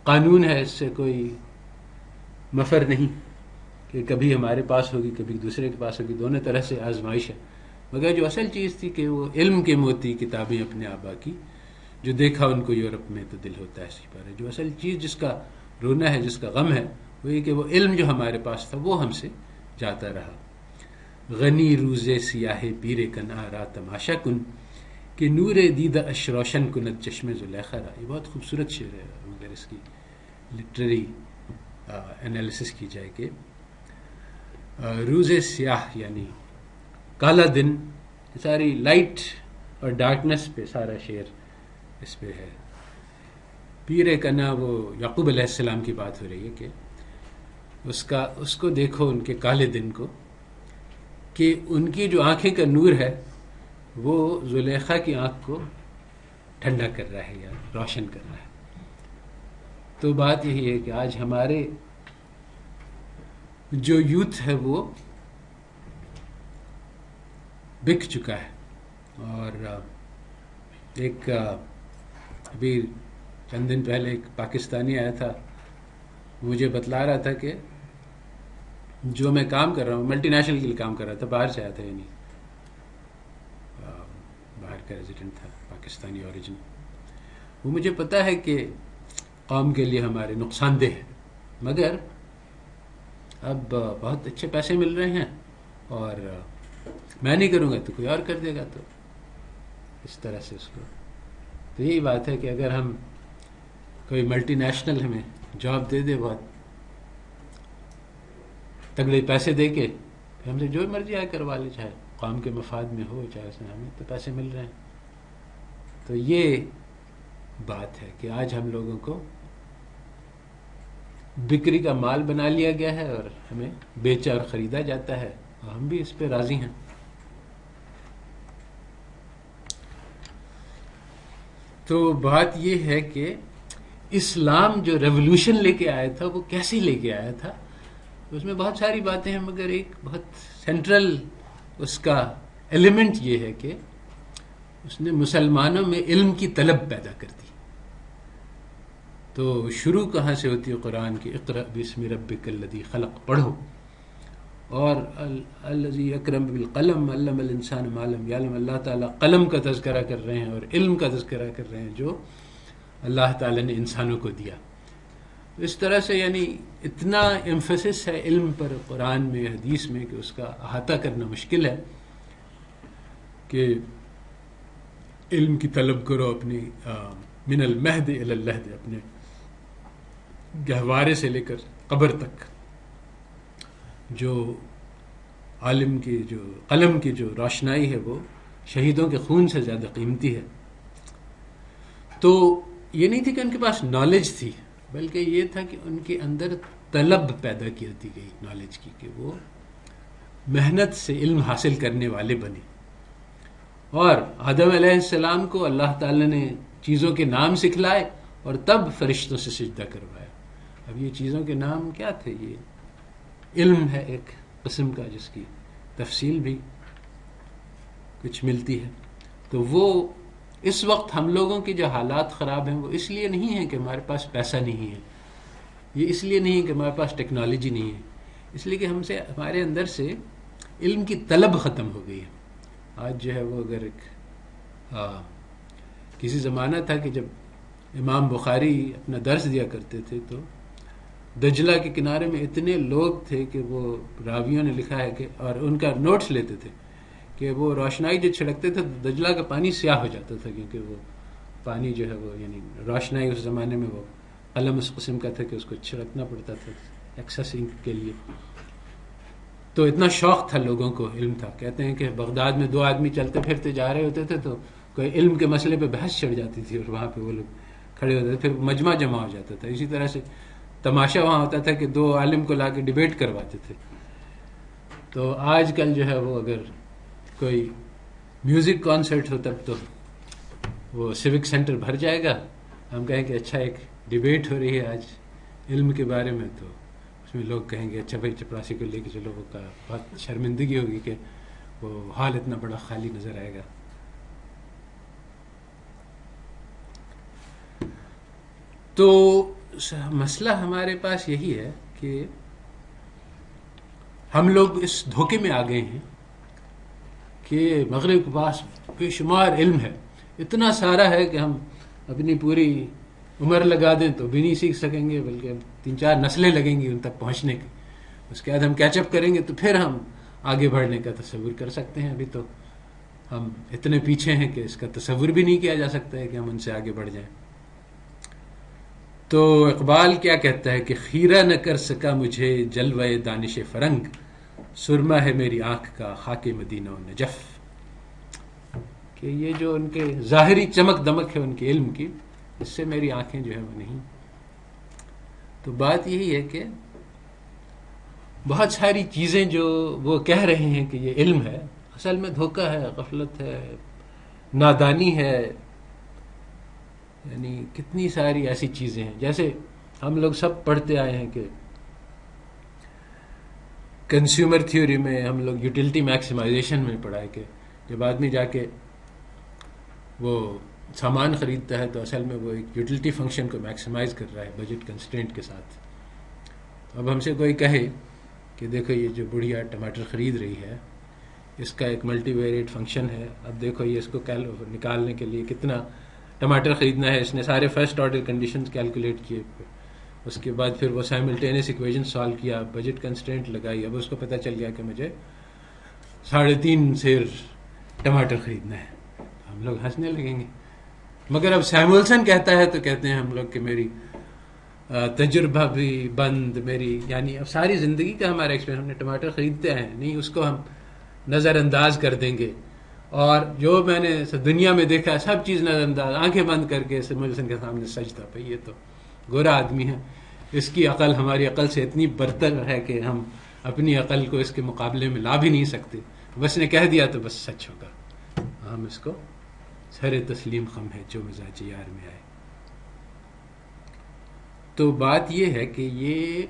قانون ہے، اس سے کوئی مفر نہیں کہ کبھی ہمارے پاس ہوگی کبھی دوسرے کے پاس ہوگی، دونوں طرح سے آزمائش ہے. مگر جو اصل چیز تھی کہ وہ علم کے موتی کتابیں اپنے آبا کی، جو دیکھا ان کو یورپ میں تو دل ہوتا ہے اسی پر. جو اصل چیز جس کا رونا ہے، جس کا غم ہے، وہ یہ کہ وہ علم جو ہمارے پاس تھا وہ ہم سے جاتا رہا. غنی روزے سیاہ پیر کن آرا تماشا کن، کہ نور دیدہ اش روشن کند چشم زلیخا را. یہ بہت خوبصورت شعر ہے مگر اس کی لٹریری انالیسس کی جائے کہ روز سیاہ یعنی کالا دن، ساری لائٹ اور ڈارکنس پہ سارا شعر اس پہ ہے. پیر کنا، وہ یعقوب علیہ السلام کی بات ہو رہی ہے کہ اس کو دیکھو ان کے کالے دن کو، کہ ان کی جو آنکھیں کا نور ہے وہ زلیخا کی آنکھ کو ٹھنڈا کر رہا ہے یا روشن کر رہا ہے. تو بات یہی ہے کہ آج ہمارے جو یوتھ ہے وہ بک چکا ہے. اور ایک ابھی چند دن پہلے ایک پاکستانی آیا تھا مجھے بتلا رہا تھا کہ جو میں کام کر رہا ہوں ملٹی نیشنل کے لیے کام کر رہا تھا، باہر سے آیا تھا، یعنی باہر کا ریزیڈنٹ تھا، پاکستانی اوریجن. وہ مجھے پتا ہے کہ قوم کے لیے ہمارے نقصان دہ ہے، مگر اب بہت اچھے پیسے مل رہے ہیں اور میں نہیں کروں گا تو کوئی اور کر دے گا، تو اس طرح سے اس کو. تو یہی بات ہے کہ اگر ہم کوئی ملٹی نیشنل ہمیں جاب دے دے بہت تگڑے پیسے دے کے، ہم سے جو مرضی آئے کروا لے، چاہے قوم کے مفاد میں ہو چاہے اس میں، ہمیں تو پیسے مل رہے ہیں. تو یہ بات ہے کہ آج ہم لوگوں کو بکری کا مال بنا لیا گیا ہے اور ہمیں بیچا اور خریدا جاتا ہے، اور ہم بھی اس پہ راضی ہیں. تو بات یہ ہے کہ اسلام جو ریولوشن لے کے آیا تھا وہ کیسے لے کے آیا تھا، اس میں بہت ساری باتیں ہیں، مگر ایک بہت سینٹرل اس کا ایلیمنٹ یہ ہے کہ اس نے مسلمانوں میں علم کی طلب پیدا کر دی. تو شروع کہاں سے ہوتی ہے قرآن کی؟ اقرأ باسم ربک الذی خلق پڑھو، اور الذی اکرم بالقلم علم الانسان ما لم یعلم. اللہ تعالیٰ قلم کا تذکرہ کر رہے ہیں اور علم کا تذکرہ کر رہے ہیں جو اللہ تعالیٰ نے انسانوں کو دیا. اس طرح سے یعنی اتنا ایمفیسس ہے علم پر قرآن میں، حدیث میں، کہ اس کا احاطہ کرنا مشکل ہے. کہ علم کی طلب کرو اپنی من المہد الی اللحد، اپنے گہوارے سے لے کر قبر تک. جو عالم کی جو قلم کی جو روشنائی ہے وہ شہیدوں کے خون سے زیادہ قیمتی ہے. تو یہ نہیں تھی کہ ان کے پاس نالج تھی، بلکہ یہ تھا کہ ان کے اندر طلب پیدا کی دی گئی نالج کی، کہ وہ محنت سے علم حاصل کرنے والے بنے. اور آدم علیہ السلام کو اللہ تعالیٰ نے چیزوں کے نام سکھلائے اور تب فرشتوں سے سجدہ کروایا. اب یہ چیزوں کے نام کیا تھے؟ یہ علم ہے ایک قسم کا، جس کی تفصیل بھی کچھ ملتی ہے. تو وہ اس وقت ہم لوگوں کے جو حالات خراب ہیں وہ اس لیے نہیں ہے کہ ہمارے پاس پیسہ نہیں ہے، یہ اس لیے نہیں ہے کہ ہمارے پاس ٹیکنالوجی نہیں ہے، اس لیے کہ ہمارے اندر سے علم کی طلب ختم ہو گئی ہے. آج جو ہے وہ اگر ایک کسی زمانہ تھا کہ جب امام بخاری اپنا درس دیا کرتے تھے تو دجلہ کے کنارے میں اتنے لوگ تھے کہ وہ راویوں نے لکھا ہے کہ، اور ان کا نوٹس لیتے تھے کہ وہ روشنائی جو چھڑکتے تھے تو دجلہ کا پانی سیاہ ہو جاتا تھا، کیونکہ وہ پانی جو ہے وہ یعنی روشنائی اس زمانے میں وہ قلم اس قسم کا تھا کہ اس کو چھڑکنا پڑتا تھا ایکسس انک کے لیے. تو اتنا شوق تھا لوگوں کو، علم تھا. کہتے ہیں کہ بغداد میں 2 آدمی چلتے پھرتے جا رہے ہوتے تھے تو کوئی علم کے مسئلے پہ بحث چڑھ جاتی تھی اور وہاں پہ وہ لوگ کھڑے ہوتے تھے، پھر مجمع جمع ہو جاتا تھا. اسی طرح سے تماشا وہاں ہوتا تھا کہ 2 عالم کو لا کے ڈیبیٹ کرواتے تھے. تو آج کل جو ہے وہ اگر کوئی میوزک کانسرٹ ہو تب تو وہ سیوک سینٹر بھر جائے گا. ہم کہیں کہ اچھا ایک ڈیبیٹ ہو رہی ہے آج علم کے بارے میں، تو اس میں لوگ کہیں گے اچھا بھائی چپراسی کو لے کے چلو. وہ کا بہت شرمندگی ہوگی کہ وہ ہال اتنا بڑا خالی نظر آئے گا. تو مسئلہ ہمارے پاس یہی ہے کہ ہم لوگ اس دھوکے میں آ گئے ہیں کہ مغرب کے پاس بے شمار علم ہے، اتنا سارا ہے کہ ہم اپنی پوری عمر لگا دیں تو بھی نہیں سیکھ سکیں گے، بلکہ 3-4 نسلیں لگیں گی ان تک پہنچنے کی. اس کے بعد ہم کیچ اپ کریں گے تو پھر ہم آگے بڑھنے کا تصور کر سکتے ہیں. ابھی تو ہم اتنے پیچھے ہیں کہ اس کا تصور بھی نہیں کیا جا سکتا ہے کہ ہم ان سے آگے بڑھ جائیں. تو اقبال کیا کہتا ہے کہ خیرہ نہ کر سکا مجھے جلوہ دانش فرنگ، سرما ہے میری آنکھ کا خاک مدینہ و نجف. کہ یہ جو ان کے ظاہری چمک دمک ہے ان کے علم کی، اس سے میری آنکھیں جو ہے وہ نہیں. تو بات یہی ہے کہ بہت ساری چیزیں جو وہ کہہ رہے ہیں کہ یہ علم ہے، اصل میں دھوکہ ہے، غفلت ہے، نادانی ہے. یعنی کتنی ساری ایسی چیزیں ہیں. جیسے ہم لوگ سب پڑھتے آئے ہیں کہ کنزیومر تھیوری میں ہم لوگ یوٹیلٹی میکسیمائزیشن میں پڑھا ہے کہ جب آدمی جا کے وہ سامان خریدتا ہے تو اصل میں وہ ایک یوٹیلٹی فنکشن کو میکسیمائز کر رہا ہے بجٹ کنسٹرینٹ کے ساتھ. اب ہم سے کوئی کہے کہ دیکھو یہ جو بڑھیا ٹماٹر خرید رہی ہے اس کا ایک ملٹی ویریٹ فنکشن ہے، اب دیکھو یہ اس کو نکالنے کے لیے کتنا ٹماٹر خریدنا ہے، اس نے سارے فرسٹ آرڈر کنڈیشنز کیلکولیٹ کیے، اس کے بعد پھر وہ سائملٹینیس ایکویژن سالو کیا، بجٹ کنسٹرینٹ لگائی، اب اس کو پتہ چل گیا کہ مجھے 3.5 سیر ٹماٹر خریدنا ہے، ہم لوگ ہنسنے لگیں گے. مگر اب سیمولسن کہتا ہے تو کہتے ہیں ہم لوگ کہ میری تجربہ بھی بند، میری یعنی اب ساری زندگی کا ہمارا ایکسپیرینس، ہم نے ٹماٹر خریدتے ہیں نہیں، اس کو ہم نظر انداز کر دیں گے، اور جو میں نے دنیا میں دیکھا سب چیز نظر انداز، آنکھیں بند کر کے سیمولسن کے سامنے سجدہ پہ، یہ تو گورا آدمی ہے، اس کی عقل ہماری عقل سے اتنی برتر ہے کہ ہم اپنی عقل کو اس کے مقابلے میں لا بھی نہیں سکتے، بس نے کہہ دیا تو بس سچ ہوگا، ہم اس کو سر تسلیم خم ہے جو مزاج یار میں آئے. تو بات یہ ہے کہ یہ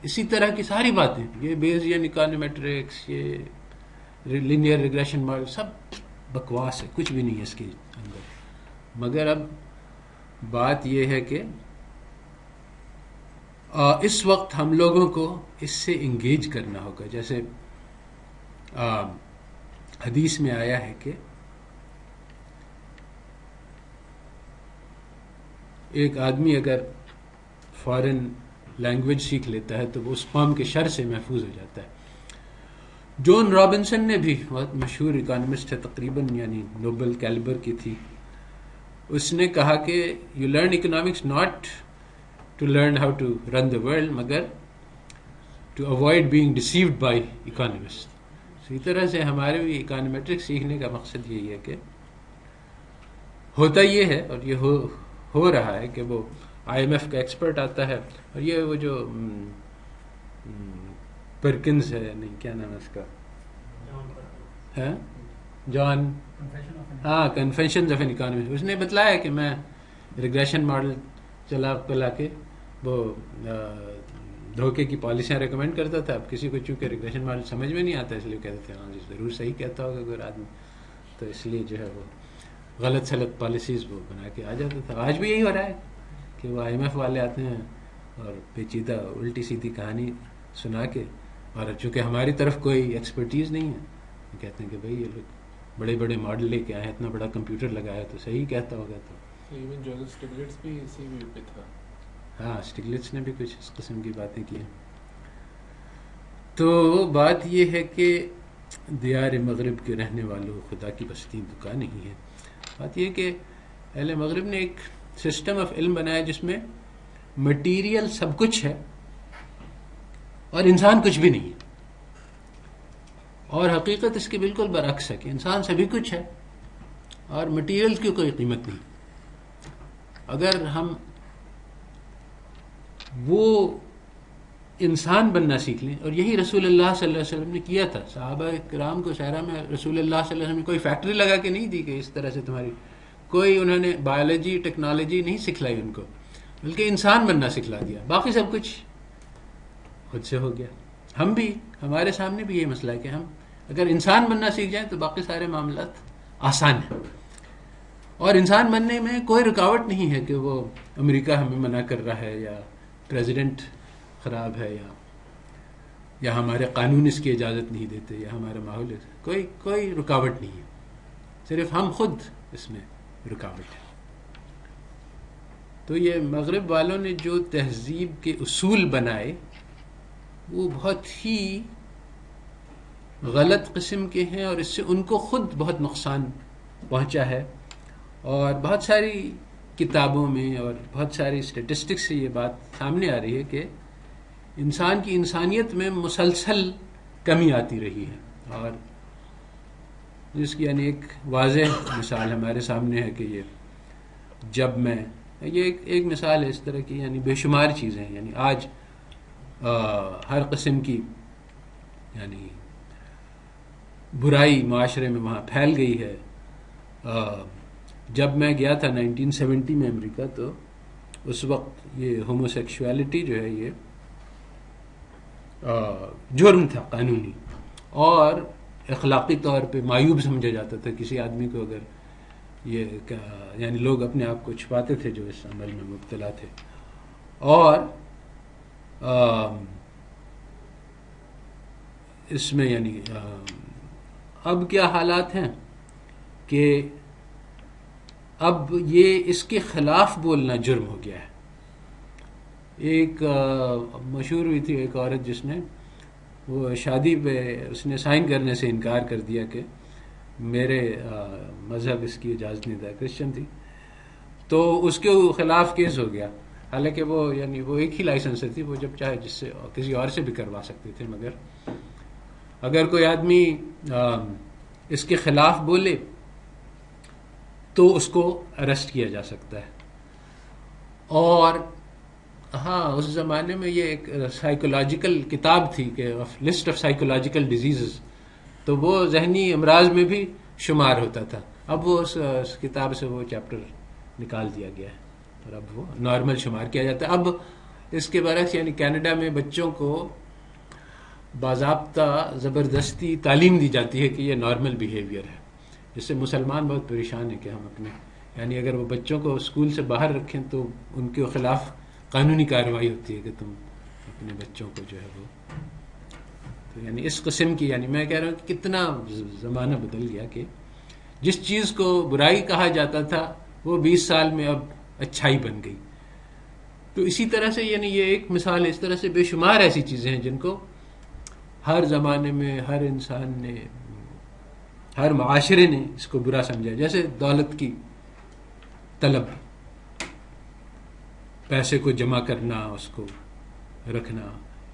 اسی طرح کی ساری باتیں، یہ بیزین اکانومیٹرکس، یہ لینئر ریگریشن ماڈل، سب بکواس ہے، کچھ بھی نہیں ہے اس کے اندر. مگر اب بات یہ ہے کہ اس وقت ہم لوگوں کو اس سے انگیج کرنا ہوگا. جیسے حدیث میں آیا ہے کہ ایک آدمی اگر فارن لینگویج سیکھ لیتا ہے تو وہ اس قوم کے شر سے محفوظ ہو جاتا ہے. جون رابنسن نے بھی، بہت مشہور اکانومسٹ ہے تقریباً، یعنی نوبل کیلیبر کی تھی، اس نے کہا کہ you learn economics not to learn how to run the world مگر to avoid being deceived by economist. اسی طرح سے ہمارے بھی اکانومیٹرکس سیکھنے کا مقصد یہی ہے کہ ہوتا یہ ہے، اور یہ ہو رہا ہے کہ وہ آئی ایم ایف کا ایکسپرٹ آتا ہے، اور یہ وہ جو پرکنز ہے، نہیں کیا نام ہے اس کا، جان، ہاں، کنفیشنز آف این اکانومسٹ، اس نے بتلایا کہ میں ریگریشن ماڈل چلا پلا کے وہ دھوکے کی پالیسیاں ریکمینڈ کرتا تھا. اب کسی کو چونکہ ریگریشن ماڈل سمجھ میں نہیں آتا، اس لیے کہتے تھے ہاں جی ضرور صحیح کہتا ہوگا کوئی آدمی، تو اس لیے جو ہے وہ غلط سلط پالیسیز وہ بنا کے آ جاتا تھا. آج بھی یہی ہو رہا ہے کہ وہ آئی ایم ایف والے آتے ہیں اور پیچیدہ الٹی سیدھی کہانی سنا کے، اور چونکہ ہماری طرف کوئی ایکسپرٹیز نہیں ہے، کہتے ہیں کہ بھئی یہ لوگ بڑے بڑے ماڈل لے کے آئے ہیں، اتنا بڑا کمپیوٹر لگایا تو صحیح کہتا ہوگا. تو ایون جوزف اسٹیگلٹس بھی اسی وی پہ تھا. ہاں، اسٹیگلٹس نے بھی کچھ اس قسم کی باتیں کی ہیں. تو بات یہ ہے کہ دیار مغرب کے رہنے والوں، خدا کی بستی دکا نہیں ہے. بات یہ کہ اہل مغرب نے ایک سسٹم آف علم بنایا جس میں مٹیریل سب کچھ ہے اور انسان کچھ بھی نہیں ہے، اور حقیقت اس کے بالکل برعکس ہے کہ انسان سبھی کچھ ہے اور مٹیریل کی کوئی قیمت نہیں. اگر ہم وہ انسان بننا سیکھ لیں، اور یہی رسول اللہ صلی اللہ علیہ وسلم نے کیا تھا. صحابہ کرام کو صحرا میں رسول اللہ صلی اللہ علیہ وسلم نے کوئی فیکٹری لگا کے نہیں دی کہ اس طرح سے تمہاری کوئی، انہوں نے بایولوجی ٹیکنالوجی نہیں سکھلائی ان کو، بلکہ انسان بننا سکھلا دیا، باقی سب کچھ خود سے ہو گیا. ہم بھی، ہمارے سامنے بھی یہ مسئلہ ہے کہ ہم اگر انسان بننا سیکھ جائیں تو باقی سارے معاملات آسان ہیں، اور انسان بننے میں کوئی رکاوٹ نہیں ہے کہ وہ امریکہ ہمیں منع کر رہا ہے، یا پریزیڈنٹ خراب ہے، یا ہمارے قانون اس کی اجازت نہیں دیتے، یا ہمارا ماحول، کوئی رکاوٹ نہیں ہے، صرف ہم خود اس میں رکاوٹ ہے. تو یہ مغرب والوں نے جو تہذیب کے اصول بنائے وہ بہت ہی غلط قسم کے ہیں، اور اس سے ان کو خود بہت نقصان پہنچا ہے. اور بہت ساری کتابوں میں اور بہت ساری اسٹیٹسٹکس سے یہ بات سامنے آ رہی ہے کہ انسان کی انسانیت میں مسلسل کمی آتی رہی ہے، اور جس کی یعنی ایک واضح مثال ہمارے سامنے ہے کہ یہ جب میں یہ ایک مثال ہے اس طرح کی، یعنی بے شمار چیزیں ہیں. یعنی آج ہر قسم کی یعنی برائی معاشرے میں وہاں پھیل گئی ہے. جب میں گیا تھا 1970 میں امریکہ، تو اس وقت یہ ہومو سیکشوالٹی جو ہے یہ جرم تھا قانونی، اور اخلاقی طور پہ معیوب سمجھا جاتا تھا کسی آدمی کو اگر یہ، یعنی لوگ اپنے آپ کو چھپاتے تھے جو اس عمل میں مبتلا تھے. اور اس میں یعنی اب کیا حالات ہیں کہ اب یہ اس کے خلاف بولنا جرم ہو گیا ہے. ایک مشہور ہوئی تھی ایک عورت جس نے وہ شادی پہ اس نے سائن کرنے سے انکار کر دیا کہ میرے مذہب اس کی اجازت نہیں تھا، کرسچن تھی، تو اس کے خلاف کیس ہو گیا. حالانکہ وہ یعنی وہ ایک ہی لائسنس سے تھی، وہ جب چاہے جس سے کسی اور سے بھی کروا سکتے تھے، مگر اگر کوئی آدمی اس کے خلاف بولے تو اس کو اریسٹ کیا جا سکتا ہے. اور ہاں اس زمانے میں یہ ایک سائیکولوجیکل کتاب تھی کہ لسٹ آف سائیکولوجیکل ڈیزیزز، تو وہ ذہنی امراض میں بھی شمار ہوتا تھا. اب وہ اس کتاب سے وہ چیپٹر نکال دیا گیا ہے اور اب وہ نارمل شمار کیا جاتا ہے. اب اس کے برعکس یعنی کینیڈا میں بچوں کو باضابطہ زبردستی تعلیم دی جاتی ہے کہ یہ نارمل بیہیویئر ہے، جس سے مسلمان بہت پریشان ہیں کہ ہم اپنے یعنی اگر وہ بچوں کو اسکول سے باہر رکھیں تو ان کے خلاف قانونی کارروائی ہوتی ہے کہ تم اپنے بچوں کو جو ہے وہ تو یعنی اس قسم کی یعنی میں کہہ رہا ہوں کہ کتنا زمانہ بدل گیا کہ جس چیز کو برائی کہا جاتا تھا وہ 20 سال میں اب اچھائی بن گئی. تو اسی طرح سے یعنی یہ ایک مثال ہے، اس طرح سے بے شمار ایسی چیزیں ہیں جن کو ہر زمانے میں ہر انسان نے ہر معاشرے نے اس کو برا سمجھا. جیسے دولت کی طلب، پیسے کو جمع کرنا، اس کو رکھنا،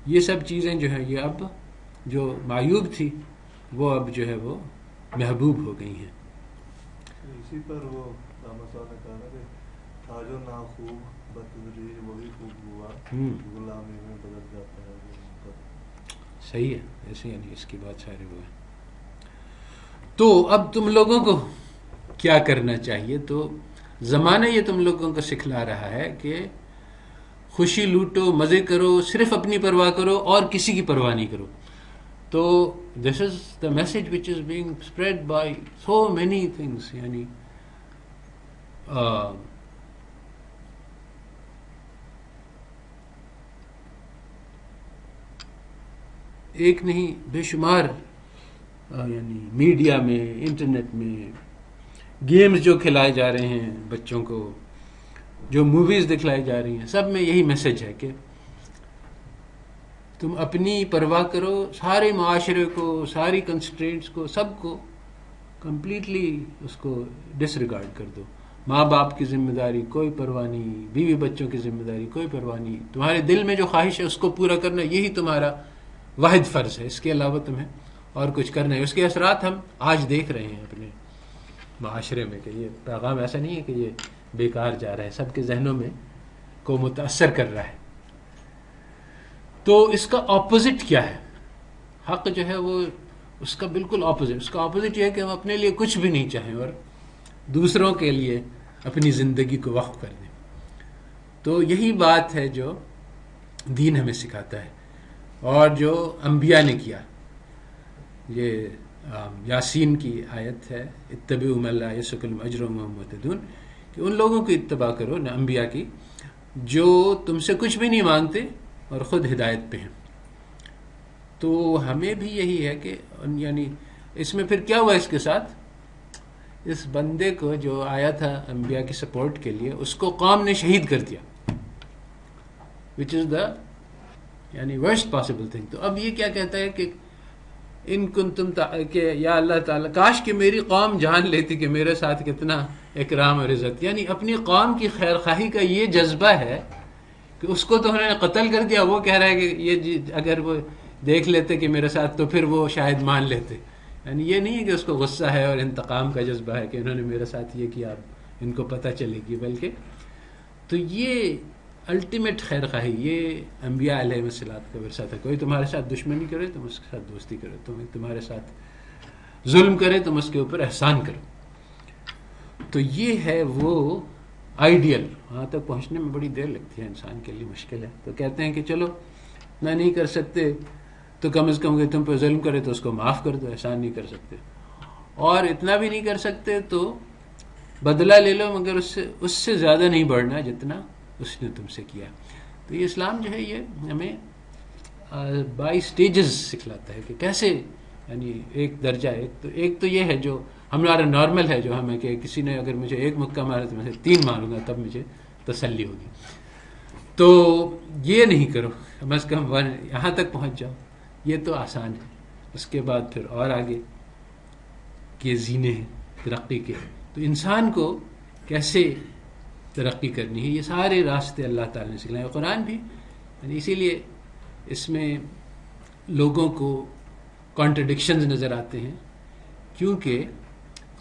یہ سب چیزیں جو ہیں یہ اب جو معیوب تھی وہ اب جو ہے وہ محبوب ہو گئی ہیں. اسی پر وہ صاحب نے کہا کہ تھا جو ناخوب بتدریج وہی خوب ہوا، غلامی میں بدل جاتا ہے. صحیح ہے، ایسے یعنی اس کی بات سارے وہ ہے. تو اب تم لوگوں کو کیا کرنا چاہیے؟ تو زمانہ یہ تم لوگوں کو سکھلا رہا ہے کہ خوشی لوٹو، مزے کرو، صرف اپنی پرواہ کرو اور کسی کی پرواہ نہیں کرو. تو this is the message which is being spread by so many things. یعنی ایک نہیں بے شمار یعنی میڈیا میں، انٹرنیٹ میں گیمز جو کھلائے جا رہے ہیں بچوں کو، جو موویز دکھلائی جا رہی ہیں، سب میں یہی میسج ہے کہ تم اپنی پرواہ کرو، سارے معاشرے کو، ساری کنسٹرینٹس کو، سب کو کمپلیٹلی اس کو ڈس ریگارڈ کر دو. ماں باپ کی ذمہ داری کوئی پرواہ نہیں، بیوی بچوں کی ذمہ داری کوئی پرواہ نہیں، تمہارے دل میں جو خواہش ہے اس کو پورا کرنا یہی تمہارا واحد فرض ہے. اس کے علاوہ تمہیں اور کچھ کرنا ہے. اس کے اثرات ہم آج دیکھ رہے ہیں اپنے معاشرے میں کہ یہ پیغام ایسا نہیں ہے کہ یہ بیکار جا رہا ہے، سب کے ذہنوں میں کو متاثر کر رہا ہے. تو اس کا اپوزٹ کیا ہے؟ حق جو ہے وہ اس کا بالکل اپوزٹ. اس کا اپوزٹ یہ ہے کہ ہم اپنے لیے کچھ بھی نہیں چاہیں اور دوسروں کے لیے اپنی زندگی کو وقف کر دیں. تو یہی بات ہے جو دین ہمیں سکھاتا ہے اور جو انبیاء نے کیا. یہ یاسین کی آیت ہے، اتبعوا من لا یسألکم اجرا وہم مہتدون، کہ ان لوگوں کی اتباع کرو نہ انبیاء کی جو تم سے کچھ بھی نہیں مانگتے اور خود ہدایت پہ ہیں. تو ہمیں بھی یہی ہے کہ یعنی اس میں پھر کیا ہوا اس کے ساتھ؟ اس بندے کو جو آیا تھا انبیاء کی سپورٹ کے لیے اس کو قوم نے شہید کر دیا، وچ از دا یعنی ورسٹ پاسبل تھنگ. تو اب یہ کیا کہتا ہے کہ ان کنتم کہ یا اللہ تعالیٰ کاش کہ میری قوم جان لیتی کہ میرے ساتھ کتنا اکرام اور عزت. یعنی اپنی قوم کی خیر خواہی کا یہ جذبہ ہے کہ اس کو تو انہوں نے قتل کر دیا. وہ کہہ رہا ہے کہ یہ اگر وہ دیکھ لیتے کہ میرے ساتھ تو پھر وہ شاید مان لیتے. یعنی یہ نہیں ہے کہ اس کو غصہ ہے اور انتقام کا جذبہ ہے کہ انہوں نے میرے ساتھ یہ کیا اب ان کو پتہ چلے گی، بلکہ تو یہ الٹیمیٹ خیر خواہی، یہ انبیاء علیہ السلام کا ورثہ تھا. کوئی تمہارے ساتھ دشمنی کرے تم اس کے ساتھ دوستی کرو، تمہارے ساتھ ظلم کرے تم اس کے اوپر احسان کرو. تو یہ ہے وہ آئیڈیل. وہاں تک پہنچنے میں بڑی دیر لگتی ہے، انسان کے لیے مشکل ہے. تو کہتے ہیں کہ چلو نہ نہیں کر سکتے تو کم از کم کہ تم پہ ظلم کرے تو اس کو معاف کر دو، احسان نہیں کر سکتے. اور اتنا بھی نہیں کر سکتے تو بدلہ لے لو، مگر اس سے زیادہ نہیں بڑھنا جتنا اس نے تم سے کیا. تو یہ اسلام جو ہے یہ ہمیں بائی سٹیجز سکھلاتا ہے کہ کیسے، یعنی ایک درجہ، ایک تو یہ ہے جو ہمارا نارمل ہے، جو ہمیں کہ کسی نے اگر مجھے ایک مکہ مارا تو میں 3 ماروں گا تب مجھے تسلی ہوگی. تو یہ نہیں کرو، کم از کم یہاں تک پہنچ جاؤ، یہ تو آسان ہے. اس کے بعد پھر اور آگے کے زینے ہیں ترقی کے. تو انسان کو کیسے ترقی کرنی ہے، یہ سارے راستے اللہ تعالیٰ نے سکھلائے. قرآن بھی یعنی اسی لیے اس میں لوگوں کو کانٹرڈکشنز نظر آتے ہیں، کیونکہ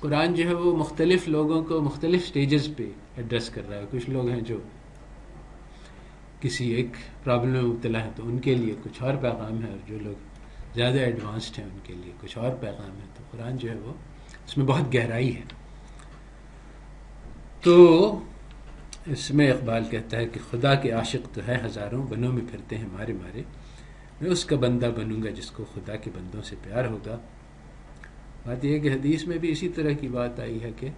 قرآن جو ہے وہ مختلف لوگوں کو مختلف سٹیجز پہ ایڈریس کر رہا ہے. کچھ لوگ ہیں جو کسی ایک پرابلم میں مبتلا ہیں تو ان کے لیے کچھ اور پیغام ہے، اور جو لوگ زیادہ ایڈوانسڈ ہیں ان کے لیے کچھ اور پیغام ہے. تو قرآن جو ہے وہ اس میں بہت گہرائی ہے. تو اس میں اقبال کہتا ہے کہ خدا کے عاشق تو ہے ہزاروں، بنوں میں پھرتے ہیں مارے مارے، میں اس کا بندہ بنوں گا جس کو خدا کے بندوں سے پیار ہوگا. بات یہ ہے کہ حدیث میں بھی اسی طرح کی بات آئی ہے کہ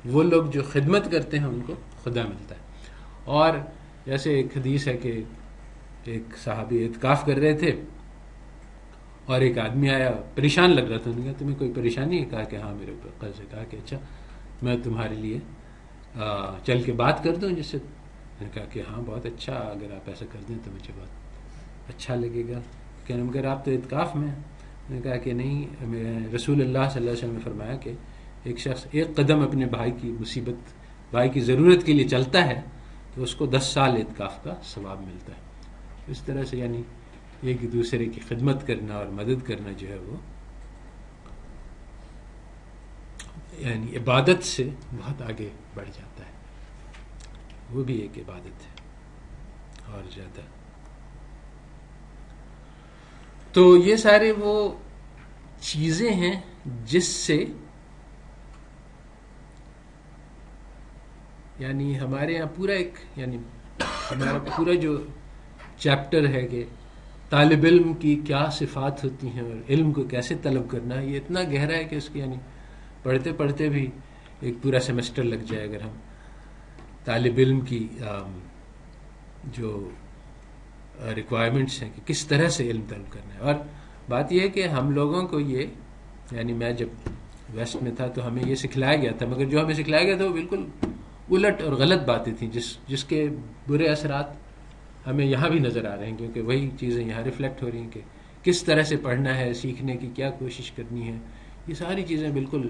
وہ لوگ جو خدمت کرتے ہیں ان کو خدا ملتا ہے. اور جیسے ایک حدیث ہے کہ ایک صحابی اعتکاف کر رہے تھے اور ایک آدمی آیا، پریشان لگ رہا تھا. انہوں نے کہا تمہیں کوئی پریشانی ہے؟ کہا کہ ہاں میرے اوپر قرض ہے. کہا کہ اچھا میں تمہارے لیے چل کے بات کر دوں جس سے. میں نے کہا کہ ہاں بہت اچھا، اگر آپ ایسا کر دیں تو مجھے بہت اچھا لگے گا. کہ مگر آپ تو اعتکاف میں ہیں. میں نے کہا کہ نہیں، رسول اللہ صلی اللہ علیہ وسلم نے فرمایا کہ ایک شخص ایک قدم اپنے بھائی کی مصیبت، بھائی کی ضرورت کے لیے چلتا ہے تو اس کو 10 سال اعتکاف کا ثواب ملتا ہے. اس طرح سے یعنی ایک دوسرے کی خدمت کرنا اور مدد کرنا جو ہے وہ یعنی عبادت سے بہت آگے بڑھ جاتا ہے. وہ بھی ایک عبادت ہے اور زیادہ. تو یہ سارے وہ چیزیں ہیں جس سے یعنی ہمارے یہاں پورا ایک یعنی ہمارا پورا جو چیپٹر ہے کہ طالب علم کی کیا صفات ہوتی ہیں اور علم کو کیسے طلب کرنا ہے، یہ اتنا گہرا ہے کہ اس کی یعنی پڑھتے پڑھتے بھی ایک پورا سیمسٹر لگ جائے اگر ہم طالب علم کی جو ریکوائرمنٹس ہیں کہ کس طرح سے علم طلب کرنا ہے. اور بات یہ ہے کہ ہم لوگوں کو یہ یعنی میں جب ویسٹ میں تھا تو ہمیں یہ سکھلایا گیا تھا، مگر جو ہمیں سکھلایا گیا تھا وہ بالکل الٹ اور غلط باتیں تھیں جس کے برے اثرات ہمیں یہاں بھی نظر آ رہے ہیں، کیونکہ وہی چیزیں یہاں ریفلیکٹ ہو رہی ہیں کہ کس طرح سے پڑھنا ہے، سیکھنے کی کیا کوشش کرنی ہے. یہ ساری چیزیں بالکل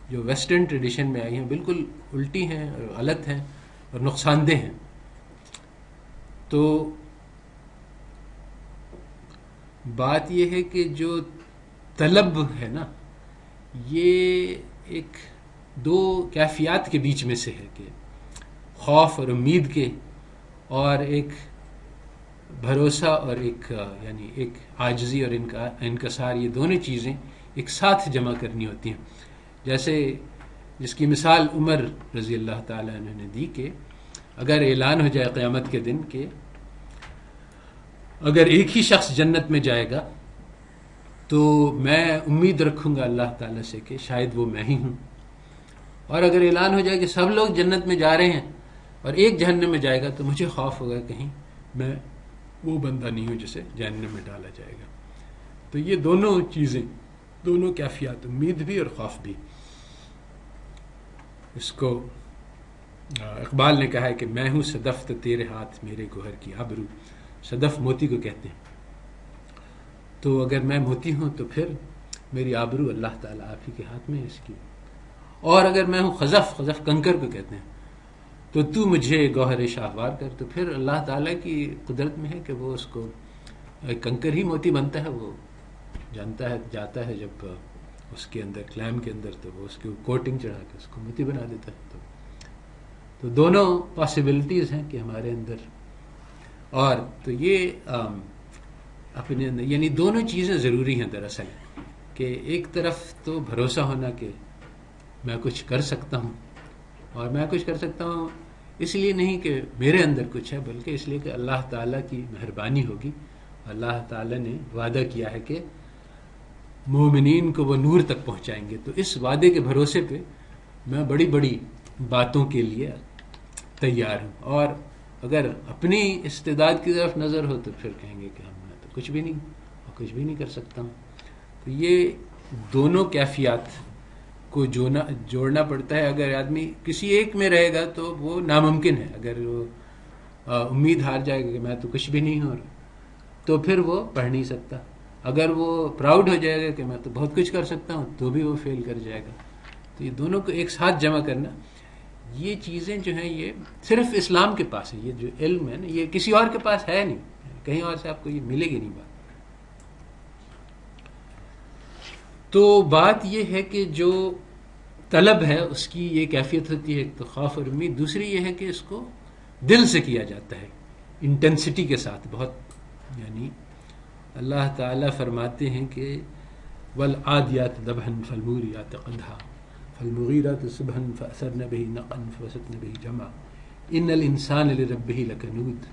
جو ویسٹرن ٹریڈیشن میں آئی ہیں بالکل الٹی ہیں اور غلط ہیں اور نقصان دہ ہیں. تو بات یہ ہے کہ جو طلب ہے نا، یہ ایک 2 کیفیات کے بیچ میں سے ہے کہ خوف اور امید کے، اور ایک بھروسہ اور ایک یعنی ایک عاجزی اور انکسار. یہ دونوں چیزیں ایک ساتھ جمع کرنی ہوتی ہیں. جیسے جس کی مثال عمر رضی اللہ تعالیٰ عنہ نے دی کہ اگر اعلان ہو جائے قیامت کے دن کہ اگر ایک ہی شخص جنت میں جائے گا تو میں امید رکھوں گا اللہ تعالیٰ سے کہ شاید وہ میں ہی ہوں. اور اگر اعلان ہو جائے کہ سب لوگ جنت میں جا رہے ہیں اور ایک جہنم میں جائے گا تو مجھے خوف ہوگا کہیں میں وہ بندہ نہیں ہوں جسے جہنم میں ڈالا جائے گا. تو یہ دونوں چیزیں، دونوں کیفیات، امید بھی اور خوف بھی. اس کو اقبال نے کہا ہے کہ میں ہوں صدف تو تیرے ہاتھ میرے گوہر کی آبرو. صدف موتی کو کہتے ہیں. تو اگر میں موتی ہوں تو پھر میری آبرو اللہ تعالیٰ آپ ہی کے ہاتھ میں ہے اس کی. اور اگر میں ہوں خزف کنکر کو کہتے ہیں، تو تو مجھے گوہر شاہوار کر. تو پھر اللہ تعالیٰ کی قدرت میں ہے کہ وہ اس کو کنکر ہی موتی بنتا ہے. وہ جانتا ہے جاتا ہے جب اس کے اندر کلیم کے اندر تو وہ اس کی کوٹنگ چڑھا کے اس کو موتی بنا دیتا ہے. تو دونوں پاسبلٹیز ہیں کہ ہمارے اندر. اور تو یہ اپنے اندر یعنی دونوں چیزیں ضروری ہیں دراصل، کہ ایک طرف تو بھروسہ ہونا کہ میں کچھ کر سکتا ہوں، اور میں کچھ کر سکتا ہوں اس لیے نہیں کہ میرے اندر کچھ ہے، بلکہ اس لیے کہ اللہ تعالیٰ کی مہربانی ہوگی. اللہ تعالیٰ نے وعدہ کیا ہے کہ مومنین کو وہ نور تک پہنچائیں گے. تو اس وعدے کے بھروسے پہ میں بڑی بڑی باتوں کے لیے تیار ہوں. اور اگر اپنی استعداد کی طرف نظر ہو تو پھر کہیں گے کہ میں تو کچھ بھی نہیں اور کچھ بھی نہیں کر سکتا ہوں. تو یہ دونوں کیفیات کو جوڑنا پڑتا ہے. اگر آدمی کسی ایک میں رہے گا تو وہ ناممکن ہے. اگر وہ امید ہار جائے گا کہ میں تو کچھ بھی نہیں ہوں تو پھر وہ پڑھ نہیں سکتا. اگر وہ پراؤڈ ہو جائے گا کہ میں تو بہت کچھ کر سکتا ہوں تو بھی وہ فیل کر جائے گا. تو یہ دونوں کو ایک ساتھ جمع کرنا، یہ چیزیں جو ہیں یہ صرف اسلام کے پاس ہے. یہ جو علم ہے نا یہ کسی اور کے پاس ہے نہیں، کہیں اور سے آپ کو یہ ملے گی نہیں بات. تو بات یہ ہے کہ جو طلب ہے اس کی یہ کیفیت ہوتی ہے، ایک تو خوف اور امید، دوسری یہ ہے کہ اس کو دل سے کیا جاتا ہے، انٹینسٹی کے ساتھ بہت. یعنی اللہ تعالیٰ فرماتے ہیں کہ والعادیات ضبحا فالموریات قدحا فالمغیرات صبحا فأثرن به نقعا فوسطن به جمعا ان الانسان لربه لکنود.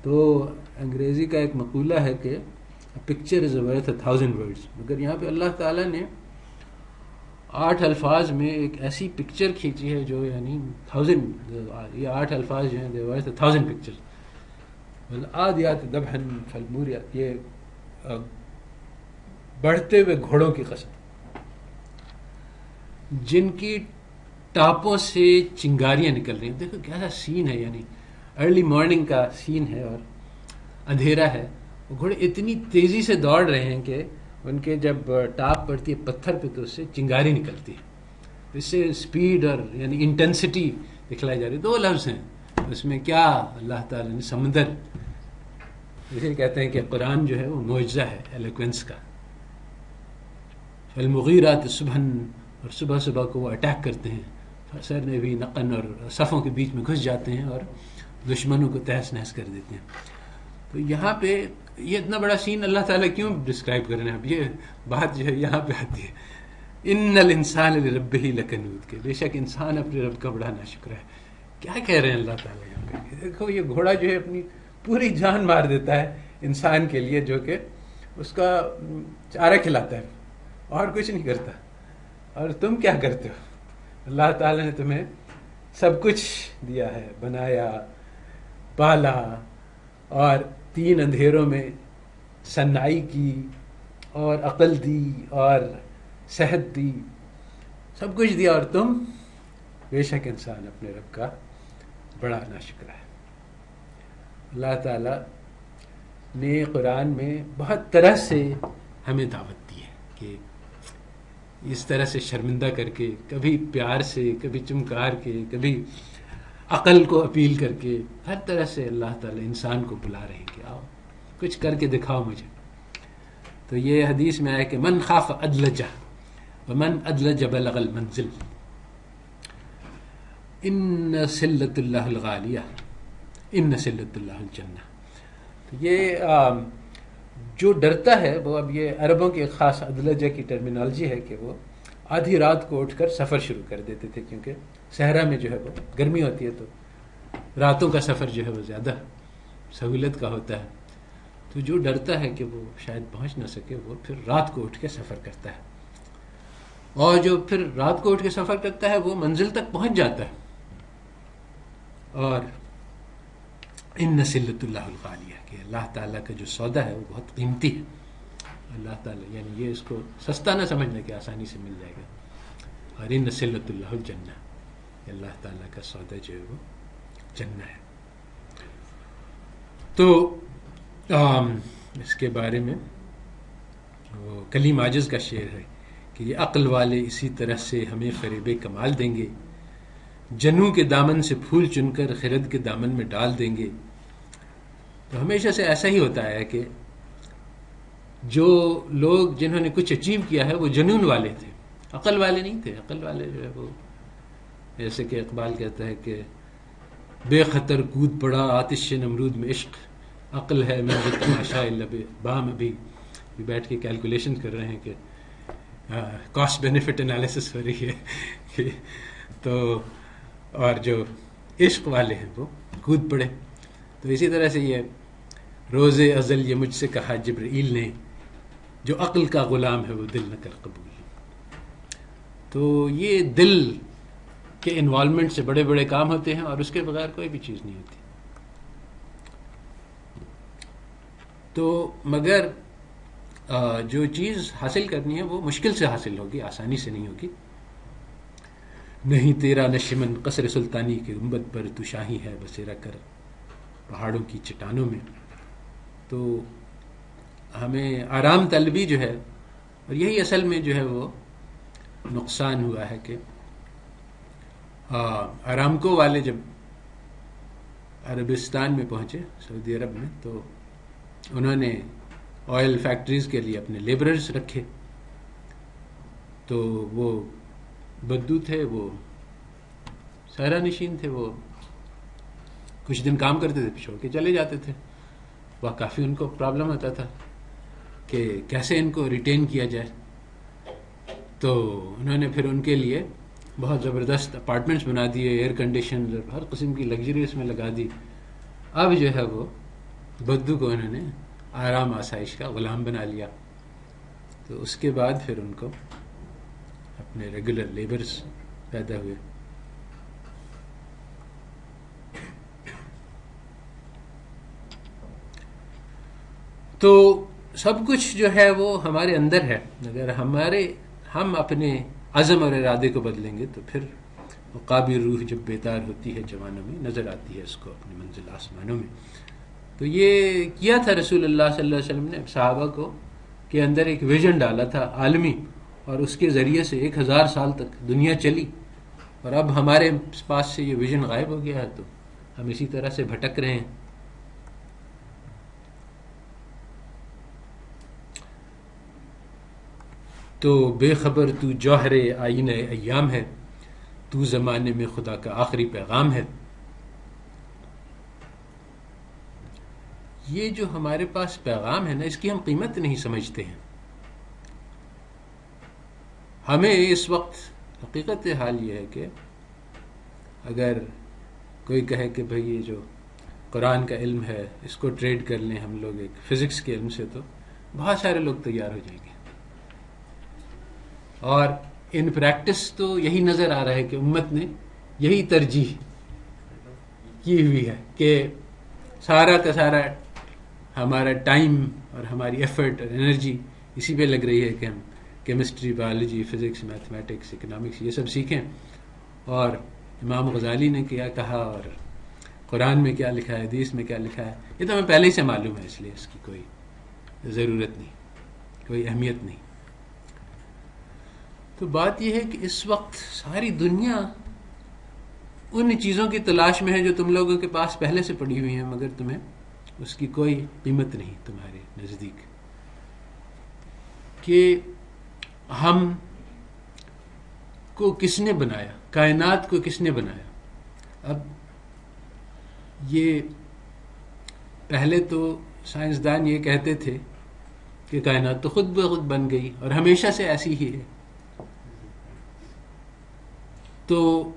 تو انگریزی کا ایک مقولہ ہے کہ A picture is worth 1,000 words. مگر یہاں پہ اللہ تعالیٰ نے 8 الفاظ میں ایک ایسی پکچر کھینچی ہے جو یعنی 1000، یہ 8 الفاظ جو ہیں they worth 1,000 pictures. والعادیات ضبحا فالموریات، یہ بڑھتے ہوئے گھوڑوں کی قسم جن کی ٹاپوں سے چنگاریاں نکل رہی ہیں. دیکھو کیسا سین ہے، یعنی ارلی مارننگ کا سین ہے اور اندھیرا ہے. وہ گھوڑے اتنی تیزی سے دوڑ رہے ہیں کہ ان کے جب ٹاپ پڑتی ہے پتھر پہ تو اس سے چنگاری نکلتی ہے. اس سے سپیڈ اور یعنی انٹینسٹی دکھلائی جا رہی ہے. 2 لفظ ہیں اس میں، کیا اللہ تعالیٰ نے سمندر، اسے کہتے ہیں کہ قرآن جو ہے وہ معجزہ ہے ایلوکوینس کا. فالمغیرات صبحا، اور صبح صبح کو وہ اٹیک کرتے ہیں. سر نے بھی نقن، اور صفوں کے بیچ میں گھس جاتے ہیں اور دشمنوں کو تہس نہس کر دیتے ہیں. تو یہاں پہ یہ اتنا بڑا سین اللہ تعالیٰ کیوں ڈسکرائب کر رہے ہیں؟ اب یہ بات جو ہے یہاں پہ آتی ہے، ان الانسان لربہ لکنود، کہ بے شک انسان اپنے رب کا بڑا ناشکر ہے. کیا کہہ رہے ہیں اللہ تعالیٰ یہاں پہ؟ دیکھو یہ گھوڑا جو ہے اپنی پوری جان مار دیتا ہے انسان کے لیے، جو کہ اس کا چارہ کھلاتا ہے اور کچھ نہیں کرتا. اور تم کیا کرتے ہو؟ اللہ تعالیٰ نے تمہیں سب کچھ دیا ہے، بنایا، پالا، اور 3 اندھیروں میں صنائی کی، اور عقل دی، اور صحت دی، سب کچھ دیا، اور تم بے شک انسان اپنے رب کا بڑا ناشکرا ہے. اللہ تعالیٰ نے قرآن میں بہت طرح سے ہمیں دعوت دی ہے کہ اس طرح سے شرمندہ کر کے، کبھی پیار سے، کبھی چمکار کے، کبھی عقل کو اپیل کر کے، ہر طرح سے اللہ تعالیٰ انسان کو بلا رہے ہیں کہ آؤ کچھ کر کے دکھاؤ مجھے. تو یہ حدیث میں آیا کہ من خاف ادلج ومن ادلج بلغ المنزل ان سلۃ اللہ الغالیہ ان سلۃ اللہ الجنہ. تو یہ جو ڈرتا ہے وہ، اب یہ عربوں کی ایک خاص ادلجہ کی ٹرمینالوجی ہے کہ وہ آدھی رات کو اٹھ کر سفر شروع کر دیتے تھے، کیونکہ صحرا میں جو ہے وہ گرمی ہوتی ہے تو راتوں کا سفر جو ہے وہ زیادہ سہولت کا ہوتا ہے. تو جو ڈرتا ہے کہ وہ شاید پہنچ نہ سکے وہ پھر رات کو اٹھ کے سفر کرتا ہے، اور جو پھر رات کو اٹھ کے سفر کرتا ہے وہ منزل تک پہنچ جاتا ہے. اور ان سلۃ اللہ الغالیہ، کہ اللہ تعالیٰ کا جو سودا ہے وہ بہت قیمتی ہے. اللہ تعالیٰ یعنی یہ اس کو سستا نہ سمجھنا کہ آسانی سے مل جائے گا. اور ان سلۃ اللہ الجنہ، کہ اللہ تعالیٰ کا سودا جو ہے وہ جنہ ہے. تو اس کے بارے میں وہ کلیم عاجز کا شعر ہے کہ یہ عقل والے اسی طرح سے ہمیں فریب کمال دیں گے، جنوں کے دامن سے پھول چن کر خرد کے دامن میں ڈال دیں گے. تو ہمیشہ سے ایسا ہی ہوتا ہے کہ جو لوگ جنہوں نے کچھ اچیو کیا ہے وہ جنون والے تھے، عقل والے نہیں تھے. عقل والے جو ہے وہ، جیسے کہ اقبال کہتا ہے کہ بے خطر کود پڑا آتش نمرود میں عشق، عقل ہے میں تماشا لب بام. ابھی بیٹھ کے کیلکولیشن کر رہے ہیں کہ کاسٹ بینیفٹ انالیسس ہو رہی ہے. تو اور جو عشق والے ہیں وہ کود پڑے. تو اسی طرح سے یہ روز ازل یہ مجھ سے کہا جبرائیل نے، جو عقل کا غلام ہے وہ دل نہ کر قبول. تو یہ دل کے انوالومنٹ سے بڑے بڑے کام ہوتے ہیں، اور اس کے بغیر کوئی بھی چیز نہیں ہوتی. تو مگر جو چیز حاصل کرنی ہے وہ مشکل سے حاصل ہوگی، آسانی سے نہیں ہوگی. نہیں تیرا نشمن قصر سلطانی کے گنبد پر تو شاہی ہے بسیرا کر پہاڑوں کی چٹانوں میں. تو ہمیں آرام طلبی جو ہے، اور یہی اصل میں جو ہے وہ نقصان ہوا ہے کہ آرامکو والے جب عربستان میں پہنچے، سعودی عرب میں، تو انہوں نے آئل فیکٹریز کے لیے اپنے لیبررز رکھے. تو وہ بدو تھے، وہ صحرا نشین تھے، وہ کچھ دن کام کرتے تھے، چھوڑ کے چلے جاتے تھے. وہ کافی ان کو پرابلم ہوتا تھا کہ کیسے ان کو ریٹین کیا جائے. تو انہوں نے پھر ان کے لیے بہت زبردست اپارٹمنٹس بنا دیے، ایئر کنڈیشن، ہر قسم کی لگژری اس میں لگا دی. اب جو ہے وہ بدو کو انہوں نے آرام آسائش کا غلام بنا لیا. تو اس کے بعد پھر ان کو اپنے ریگولر لیبرز پیدا ہوئے. تو سب کچھ جو ہے وہ ہمارے اندر ہے. اگر ہم اپنے عزم اور ارادے کو بدلیں گے تو پھر قابل روح جب بیدار ہوتی ہے جوانوں میں، نظر آتی ہے اس کو اپنی منزل آسمانوں میں. تو یہ کیا تھا رسول اللہ صلی اللہ علیہ وسلم نے صحابہ کو کہ اندر ایک ویژن ڈالا تھا عالمی، اور اس کے ذریعے سے 1000 سال تک دنیا چلی. اور اب ہمارے پاس سے یہ ویژن غائب ہو گیا ہے، تو ہم اسی طرح سے بھٹک رہے ہیں. تو بے خبر تو جوہر آئینہ ایام ہے، تو زمانے میں خدا کا آخری پیغام ہے. یہ جو ہمارے پاس پیغام ہے نا، اس کی ہم قیمت نہیں سمجھتے ہیں. ہمیں اس وقت حقیقت حال یہ ہے کہ اگر کوئی کہے کہ بھئی یہ جو قرآن کا علم ہے اس کو ٹریڈ کر لیں ہم لوگ ایک فزکس کے علم سے، تو بہت سارے لوگ تیار ہو جائیں گے. اور ان پریکٹس تو یہی نظر آ رہا ہے کہ امت نے یہی ترجیح کی ہوئی ہے کہ سارا کا سارا ہمارا ٹائم اور ہماری ایفرٹ اور انرجی اسی پہ لگ رہی ہے کہ ہم chemistry, biology, physics, mathematics, economics یہ سب سیکھیں. اور امام غزالی نے کیا کہا اور قرآن میں کیا لکھا ہے، حدیث میں کیا لکھا ہے، یہ تو ہمیں پہلے ہی سے معلوم ہے، اس لیے اس کی کوئی ضرورت نہیں، کوئی اہمیت نہیں. تو بات یہ ہے کہ اس وقت ساری دنیا ان چیزوں کی تلاش میں ہے جو تم لوگوں کے پاس پہلے سے پڑی ہوئی ہیں، مگر تمہیں اس کی کوئی قیمت نہیں تمہارے نزدیک. کہ ہم کو کس نے بنایا، کائنات کو کس نے بنایا. اب یہ پہلے تو سائنسدان یہ کہتے تھے کہ کائنات تو خود بخود بن گئی اور ہمیشہ سے ایسی ہی ہے. تو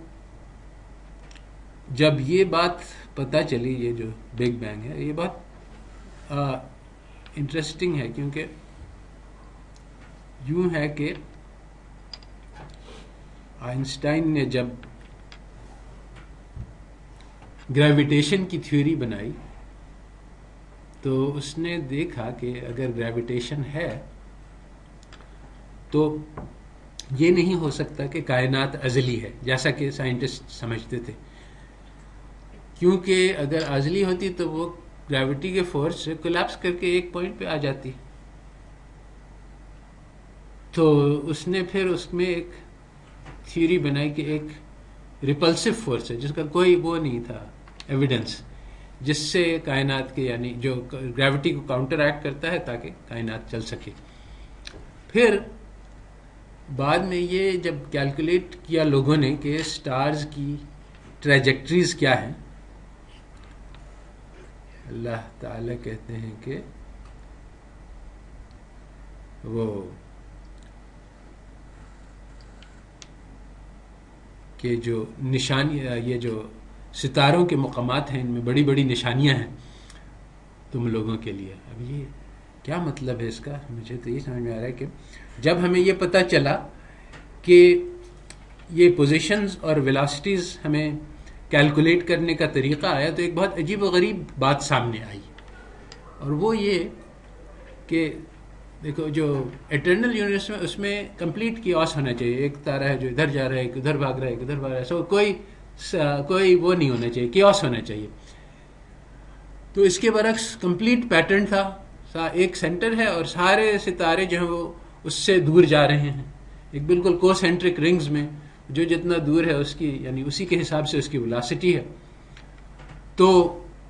جب یہ بات پتہ چلی، یہ جو بگ بینگ ہے، یہ بات انٹرسٹنگ ہے، کیونکہ یوں ہے کہ آئنسٹائن نے جب گریویٹیشن کی تھیوری بنائی تو اس نے دیکھا کہ اگر گریویٹیشن ہے تو یہ نہیں ہو سکتا کہ کائنات ازلی ہے جیسا کہ سائنٹسٹ سمجھتے تھے، کیونکہ اگر ازلی ہوتی تو وہ گریوٹی کے فورس سے کولیپس کر کے ایک پوائنٹ پہ آ جاتی. تو اس نے پھر اس میں ایک تھیوری بنائی کہ ایک ریپلسو فورس ہے جس کا کوئی وہ نہیں تھا ایویڈنس، جس سے کائنات کے یعنی جو گریوٹی کو کاؤنٹر ایکٹ کرتا ہے تاکہ کائنات چل سکے. پھر بعد میں یہ جب کیلکولیٹ کیا لوگوں نے کہ سٹارز کی ٹریجیکٹریز کیا ہیں، اللہ تعالی کہتے ہیں کہ وہ کہ جو نشانی، یہ جو ستاروں کے مقامات ہیں ان میں بڑی بڑی نشانیاں ہیں تم لوگوں کے لیے. اب یہ کیا مطلب ہے اس کا؟ مجھے تو یہ سمجھ میں آ رہا ہے کہ جب ہمیں یہ پتہ چلا کہ یہ پوزیشنز اور ویلاسٹیز ہمیں کیلکولیٹ کرنے کا طریقہ آیا تو ایک بہت عجیب و غریب بات سامنے آئی، اور وہ یہ کہ دیکھو جو اٹرنل یونیورس میں اس میں کمپلیٹ کیوس ہونا چاہیے. ایک تارا ہے جو ادھر جا رہا ہے, ایک ادھر بھاگ رہا ہے, ایک ادھر بھاگ رہا ہے, سو کوئی وہ نہیں ہونا چاہیے, کیوس ہونا چاہیے. تو اس کے برعکس کمپلیٹ پیٹرن تھا, ایک سینٹر ہے اور سارے ستارے جو ہیں وہ اس سے دور جا رہے ہیں, ایک بالکل کو سینٹرک رنگز میں, جو جتنا دور ہے اس کی یعنی اسی کے حساب سے اس کی ویلاسٹی ہے. تو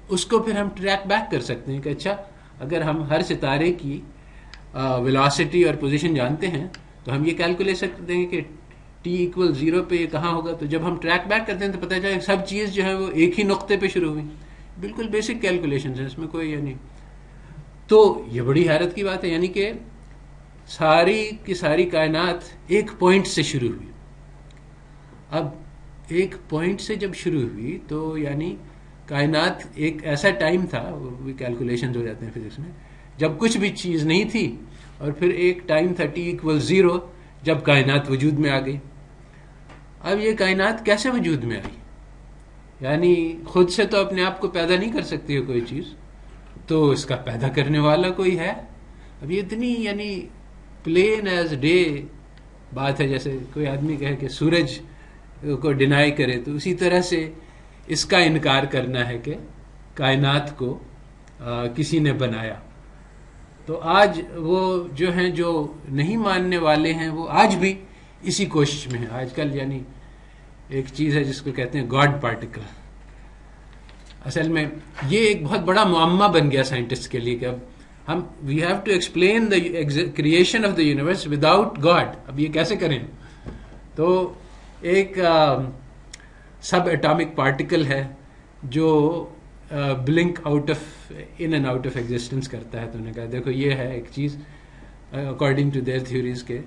اس کو پھر ہم ٹریک بیک کر سکتے ہیں کہ اچھا اگر ہم ہر ستارے کی ویلاسٹی اور پوزیشن جانتے ہیں تو ہم یہ کیلکولیٹ کرتے ہیں کہ t=0 پہ یہ کہاں ہوگا. تو جب ہم ٹریک بیک کرتے ہیں تو پتہ چلا سب چیز جو ہے وہ ایک ہی نقطے پہ شروع ہوئی. بالکل بیسک کیلکولیشن ہے, اس میں کوئی یعنی. تو یہ بڑی حیرت کی بات ہے, یعنی کہ ساری کی ساری کائنات ایک پوائنٹ سے شروع ہوئی. اب ایک پوائنٹ سے جب شروع ہوئی تو یعنی کائنات ایک ایسا ٹائم تھا, وہ کیلکولیشن ہو جاتے ہیں فزکس میں, جب کچھ بھی چیز نہیں تھی, اور پھر ایک ٹائم تھا t=0 جب کائنات وجود میں آ گئی. اب یہ کائنات کیسے وجود میں آئی؟ یعنی خود سے تو اپنے آپ کو پیدا نہیں کر سکتی ہے کوئی چیز, تو اس کا پیدا کرنے والا کوئی ہے. اب یہ اتنی یعنی پلین ایز ڈے بات ہے, جیسے کوئی آدمی کہے کہ سورج کو ڈینائی کرے, تو اسی طرح سے اس کا انکار کرنا ہے کہ کائنات کو کسی نے بنایا. تو آج وہ جو ہیں جو نہیں ماننے والے ہیں وہ آج بھی اسی کوشش میں ہیں. آج کل یعنی ایک چیز ہے جس کو کہتے ہیں گاڈ پارٹیکل. اصل میں یہ ایک بہت بڑا معمہ بن گیا سائنٹسٹ کے لیے کہ اب ہم we have to explain the creation of the universe without God. اب یہ کیسے کریں؟ تو ایک سب ایٹامک پارٹیکل ہے جو blink out of in and out of existence کرتا ہے. تو انہوں نے کہا دیکھو یہ ہے ایک چیز اکارڈنگ ٹو دیئر تھیوریز کے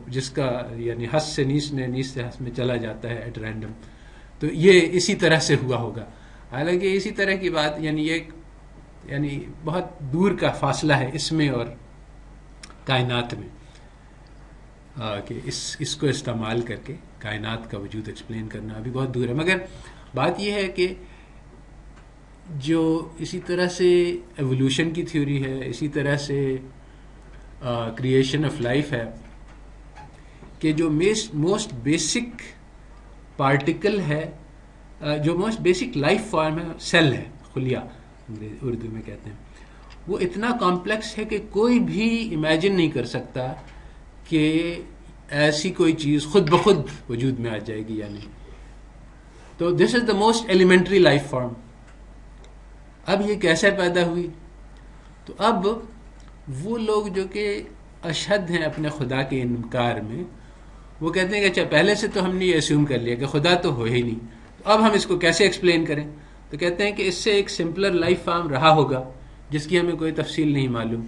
جس کا یعنی ہس سے نیس سے ہس میں چلا جاتا ہے ایٹ رینڈم. تو یہ اسی طرح سے ہوا ہوگا. حالانکہ اسی طرح کی بات یعنی یہ یعنی بہت دور کا فاصلہ ہے اس میں اور کائنات میں, کہ اس کو استعمال کر کے کائنات کا وجود ایکسپلین کرنا ابھی بہت دور ہے. مگر بات یہ ہے کہ جو اسی طرح سے ایوولوشن کی تھیوری ہے, اسی طرح سے کریشن آف لائف ہے, کہ جو موسٹ بیسک پارٹیکل ہے, جو موسٹ بیسک لائف فارم ہے, سیل ہے, خلیہ اردو میں کہتے ہیں, وہ اتنا کمپلیکس ہے کہ کوئی بھی امیجن نہیں کر سکتا کہ ایسی کوئی چیز خود بخود وجود میں آ جائے گی یا نہیں. تو this is the most elementary life form. اب یہ کیسے پیدا ہوئی؟ تو اب وہ لوگ جو کہ اشد ہیں اپنے خدا کے انکار میں, وہ کہتے ہیں کہ اچھا پہلے سے تو ہم نے یہ اسیوم کر لیا کہ خدا تو ہو ہی نہیں, تو اب ہم اس کو کیسے ایکسپلین کریں؟ تو کہتے ہیں کہ اس سے ایک سمپلر لائف فارم رہا ہوگا جس کی ہمیں کوئی تفصیل نہیں معلوم,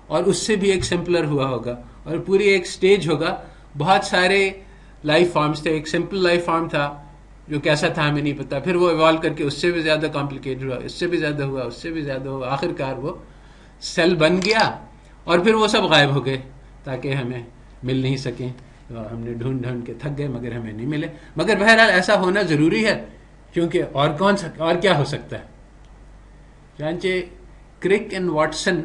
اور اس سے بھی ایک سمپلر ہوا ہوگا, اور پوری ایک سٹیج ہوگا. بہت سارے لائف فارمز تھے, ایک سمپل لائف فارم تھا جو کیسا تھا ہمیں نہیں پتا, پھر وہ ایوالو کر کے اس سے بھی زیادہ کمپلیکیٹڈ ہوا, اس سے بھی زیادہ ہوا, اس سے بھی زیادہ ہوا, آخر کار وہ سیل بن گیا, اور پھر وہ سب غائب ہو گئے تاکہ ہمیں مل نہیں سکیں. ہم نے ڈھونڈ کے تھک گئے مگر ہمیں نہیں ملے. مگر بہرحال ایسا ہونا ضروری ہے, کیونکہ اور کیا ہو سکتا ہے. چانچہ Crick and Watson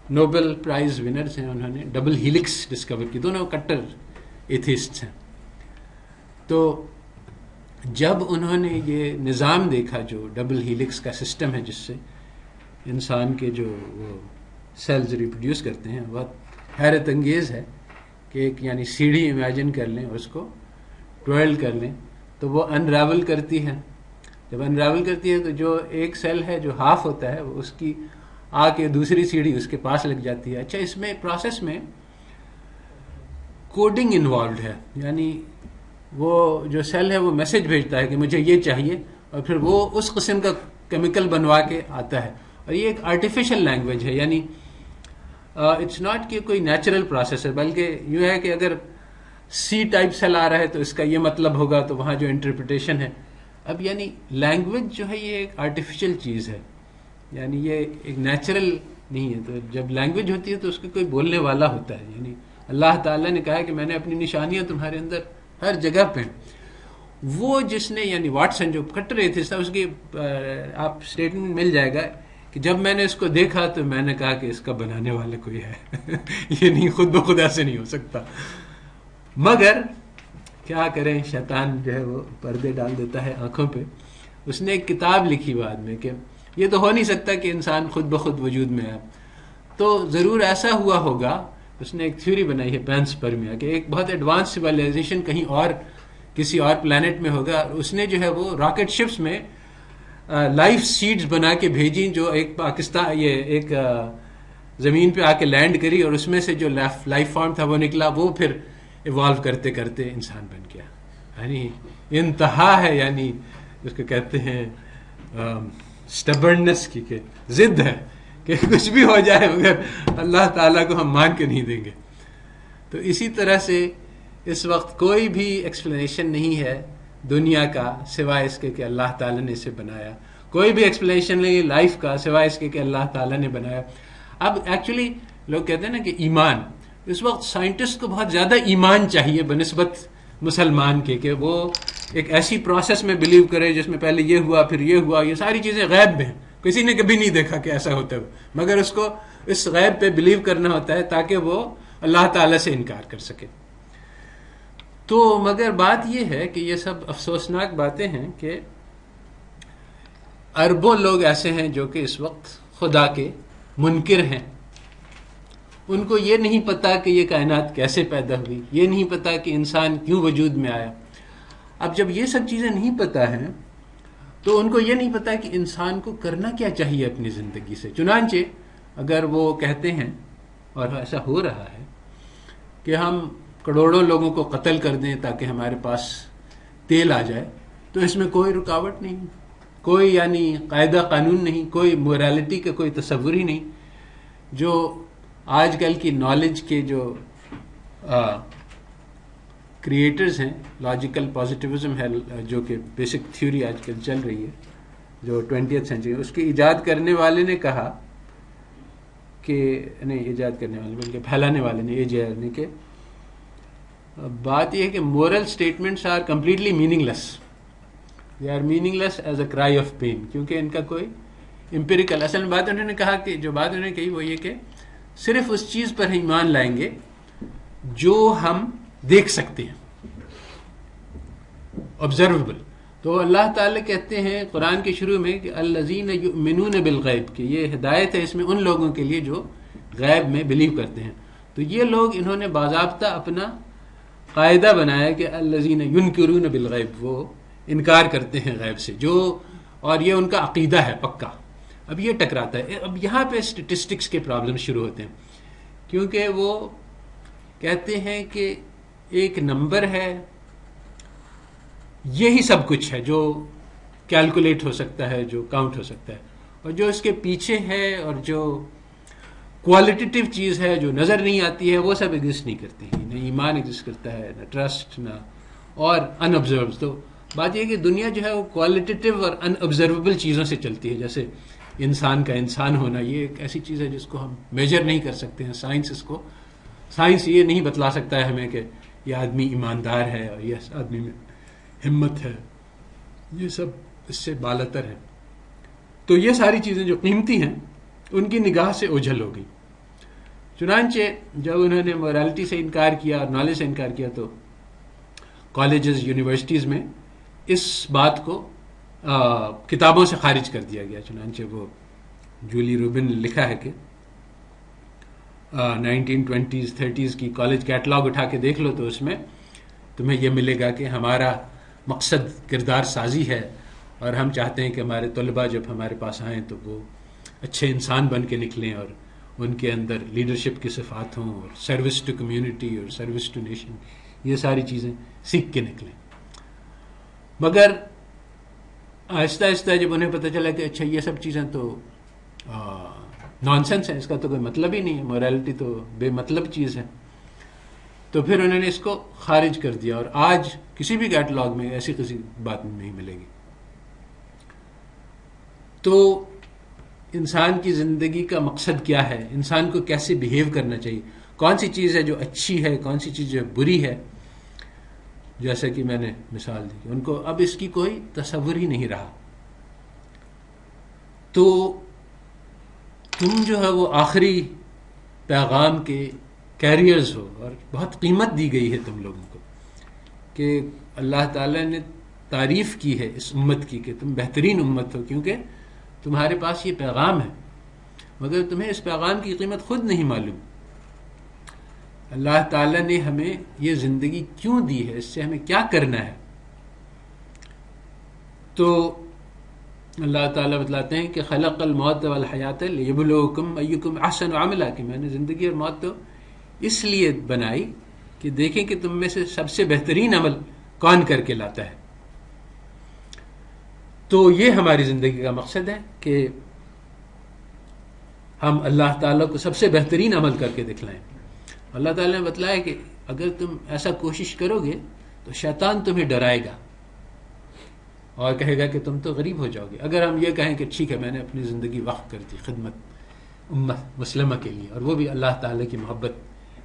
Nobel prize winners ہیں, انہوں نے ڈبل ہیلکس ڈسکور کی, دونوں کٹر ایتھیسٹس ہیں. تو جب انہوں نے یہ نظام دیکھا جو ڈبل ہیلکس کا سسٹم ہے جس سے انسان کے جو وہ سیلز ریپروڈیوس کرتے ہیں, بہت حیرت انگیز ہے کہ ایک یعنی سیڑھی امیجن کر لیں, اس کو ٹویل کر لیں تو وہ انراول کرتی ہے. جب انراول کرتی ہے تو جو ایک سیل ہے جو ہاف ہوتا ہے وہ اس کی آ کے دوسری سیڑھی اس کے پاس لگ جاتی ہے. اچھا اس میں پروسیس میں کوڈنگ انوالوڈ ہے, یعنی وہ جو سیل ہے وہ میسج بھیجتا ہے کہ مجھے یہ چاہیے, اور پھر وہ اس قسم کا کیمیکل بنوا کے آتا ہے. اور یہ ایک آرٹیفیشل لینگویج ہے, یعنی اٹس ناٹ کہ کوئی نیچرل پروسیس ہے, بلکہ یوں ہے کہ اگر سی ٹائپ سیل آ رہا ہے تو اس کا یہ مطلب ہوگا, تو وہاں جو انٹرپریٹیشن ہے. اب یعنی لینگویج جو ہے یہ ایک آرٹیفیشل چیز ہے, یعنی یہ ایک نیچرل نہیں ہے. تو جب لینگویج ہوتی ہے تو اس کا کوئی بولنے والا ہوتا ہے. یعنی اللہ تعالیٰ نے کہا ہے کہ میں نے اپنی نشانیاں تمہارے اندر ہر جگہ پہ. وہ جس نے یعنی واٹسن جو کٹ رہے تھے اس کی آپ اسٹیٹمنٹ مل جائے گا کہ جب میں نے اس کو دیکھا تو میں نے کہا کہ اس کا بنانے والا کوئی ہے یہ نہیں، خود بخود ایسے نہیں ہو سکتا. مگر کیا کریں، شیطان جو ہے وہ پردے ڈال دیتا ہے آنکھوں پہ. اس نے ایک کتاب لکھی بعد میں کہ یہ تو ہو نہیں سکتا کہ انسان خود بخود وجود میں آئے، تو ضرور ایسا ہوا ہوگا. اس نے ایک تھیوری بنائی ہے پینسپرمیا کہ ایک بہت ایڈوانس سویلائزیشن کہیں اور کسی اور پلانٹ میں ہوگا. اس نے جو ہے وہ راکٹ شپس میں لائف سیڈز بنا کے بھیجی جو ایک پاکستان یہ ایک زمین پہ آ کے لینڈ کری، اور اس میں سے جو لائف فارم تھا وہ نکلا، وہ پھر ایوالو کرتے کرتے انسان بن گیا. یعنی انتہا ہے، یعنی اس کو کہتے ہیں سٹبرنس کی، کہ ضد ہے کہ کچھ بھی ہو جائے مگر اللہ تعالیٰ کو ہم مان کے نہیں دیں گے. تو اسی طرح سے اس وقت کوئی بھی ایکسپلینیشن نہیں ہے دنیا کا سوائے اس کے کہ اللہ تعالیٰ نے اسے بنایا. کوئی بھی ایکسپلینیشن نہیں لائف کا سوائے اس کے کہ اللہ تعالیٰ نے بنایا. اب ایکچولی لوگ کہتے ہیں نا کہ ایمان، اس وقت سائنٹسٹ کو بہت زیادہ ایمان چاہیے بنسبت مسلمان کے، کہ وہ ایک ایسی پروسیس میں بلیو کرے جس میں پہلے یہ ہوا پھر یہ ہوا. یہ ساری چیزیں غیب میں ہیں، کسی نے کبھی نہیں دیکھا کہ ایسا ہوتا ہے، مگر اس کو اس غیب پہ بلیو کرنا ہوتا ہے تاکہ وہ اللہ تعالیٰ سے انکار کر سکے. تو مگر بات یہ ہے کہ یہ سب افسوسناک باتیں ہیں کہ اربوں لوگ ایسے ہیں جو کہ اس وقت خدا کے منکر ہیں. ان کو یہ نہیں پتا کہ یہ کائنات کیسے پیدا ہوئی، یہ نہیں پتا کہ انسان کیوں وجود میں آیا. اب جب یہ سب چیزیں نہیں پتا ہیں تو ان کو یہ نہیں پتا کہ انسان کو کرنا کیا چاہیے اپنی زندگی سے. چنانچہ اگر وہ کہتے ہیں، اور ایسا ہو رہا ہے، کہ ہم کروڑوں لوگوں کو قتل کر دیں تاکہ ہمارے پاس تیل آ جائے، تو اس میں کوئی رکاوٹ نہیں، کوئی یعنی قاعدہ قانون نہیں، کوئی موریلٹی کا کوئی تصور ہی نہیں. جو آج کل کی نالج کے جو کریٹرز ہیں، لاجیکل پازیٹیوزم ہے جو کہ بیسک تھیوری آج کل چل رہی ہے جو 20th سینچری، اس کی ایجاد کرنے والے نے کہا کہ نہیں، ایجاد کرنے والے بلکہ پھیلانے والے نے، AJR نے، کہ بات یہ ہے کہ moral statements are completely meaningless. They are meaningless as a cry of pain, کیونکہ ان کا کوئی امپیریکل اصل میں بات انہوں نے کہا کہ جو بات انہوں نے کہی وہ یہ کہ صرف اس چیز پر ایمان لائیں گے جو ہم دیکھ سکتے ہیں، آبزرویبل. تو اللہ تعالیٰ کہتے ہیں قرآن کے شروع میں کہ الذین یؤمنون بالغیب، کہ یہ ہدایت ہے اس میں ان لوگوں کے لیے جو غیب میں بلیو کرتے ہیں. تو یہ لوگ انہوں نے باضابطہ اپنا قاعدہ بنایا کہ الذین ینکرون بالغیب، وہ انکار کرتے ہیں غیب سے، جو اور یہ ان کا عقیدہ ہے پکا. اب یہ ٹکراتا ہے. اب یہاں پہ اسٹیٹسٹکس کے پرابلم شروع ہوتے ہیں، کیونکہ وہ کہتے ہیں کہ ایک نمبر ہے، یہی سب کچھ ہے جو کیلکولیٹ ہو سکتا ہے، جو کاؤنٹ ہو سکتا ہے، اور جو اس کے پیچھے ہے اور جو کوالٹیٹیو چیز ہے جو نظر نہیں آتی ہے وہ سب ایگزسٹ نہیں کرتی. نہ ایمان ایگزسٹ کرتا ہے، نہ ٹرسٹ، نہ اور ان آبزرو. تو بات یہ ہے کہ دنیا جو ہے وہ کوالٹیٹیو اور ان آبزرویبل چیزوں سے چلتی ہے. جیسے انسان کا انسان ہونا، یہ ایک ایسی چیز ہے جس کو ہم میجر نہیں کر سکتے ہیں. سائنس یہ نہیں بتلا سکتا ہے ہمیں کہ یہ آدمی ایماندار ہے اور یہ آدمی میں ہمت ہے. یہ سب اس سے بالاتر ہے. تو یہ ساری چیزیں جو قیمتی ہیں ان کی نگاہ سے اوجھل ہو گئی. چنانچہ جب انہوں نے مورالٹی سے انکار کیا اور نالج سے انکار کیا تو کالجز، یونیورسٹیز میں اس بات کو کتابوں سے خارج کر دیا گیا. چنانچہ وہ جولی روبن نے لکھا ہے کہ 1920s 30s کی کالج کیٹلاگ اٹھا کے دیکھ لو تو اس میں تمہیں یہ ملے گا کہ ہمارا مقصد کردار سازی ہے، اور ہم چاہتے ہیں کہ ہمارے طلباء جب ہمارے پاس آئیں تو وہ اچھے انسان بن کے نکلیں اور ان کے اندر لیڈرشپ کی صفات ہوں، اور سروس ٹو کمیونٹی اور سروس ٹو نیشن، یہ ساری چیزیں سیکھ کے نکلیں. مگر آہستہ آہستہ جب انہیں پتہ چلا کہ اچھا یہ سب چیزیں تو نان سینس ہیں، اس کا تو کوئی مطلب ہی نہیں ہے، مورالٹی تو بے مطلب چیز ہے، تو پھر انہوں نے اس کو خارج کر دیا. اور آج کسی بھی کیٹلاگ میں ایسی کسی بات نہیں ملے گی. تو انسان کی زندگی کا مقصد کیا ہے، انسان کو کیسے بیہیو کرنا چاہیے، کون سی چیز ہے جو اچھی ہے، کون سی چیز جو بری ہے، جیسا کہ میں نے مثال دی، ان کو اب اس کی کوئی تصور ہی نہیں رہا. تو تم جو ہے وہ آخری پیغام کے کیریئرز ہو، اور بہت قیمت دی گئی ہے تم لوگوں کو کہ اللہ تعالیٰ نے تعریف کی ہے اس امت کی کہ تم بہترین امت ہو، کیونکہ تمہارے پاس یہ پیغام ہے، مگر تمہیں اس پیغام کی قیمت خود نہیں معلوم. اللہ تعالیٰ نے ہمیں یہ زندگی کیوں دی ہے، اس سے ہمیں کیا کرنا ہے. تو اللہ تعالیٰ بتلاتے ہیں کہ خلق الموت والحیات لیبلوکم ایکم احسن عملا، کہ میں نے زندگی اور موت تو اس لیے بنائی کہ دیکھیں کہ تم میں سے سب سے بہترین عمل کون کر کے لاتا ہے. تو یہ ہماری زندگی کا مقصد ہے کہ ہم اللہ تعالیٰ کو سب سے بہترین عمل کر کے دکھلائیں. اللہ تعالیٰ نے بتلایا کہ اگر تم ایسا کوشش کرو گے تو شیطان تمہیں ڈرائے گا اور کہے گا کہ تم تو غریب ہو جاؤ گے. اگر ہم یہ کہیں کہ ٹھیک ہے میں نے اپنی زندگی وقف کر دی خدمت امت مسلمہ کے لیے، اور وہ بھی اللہ تعالیٰ کی محبت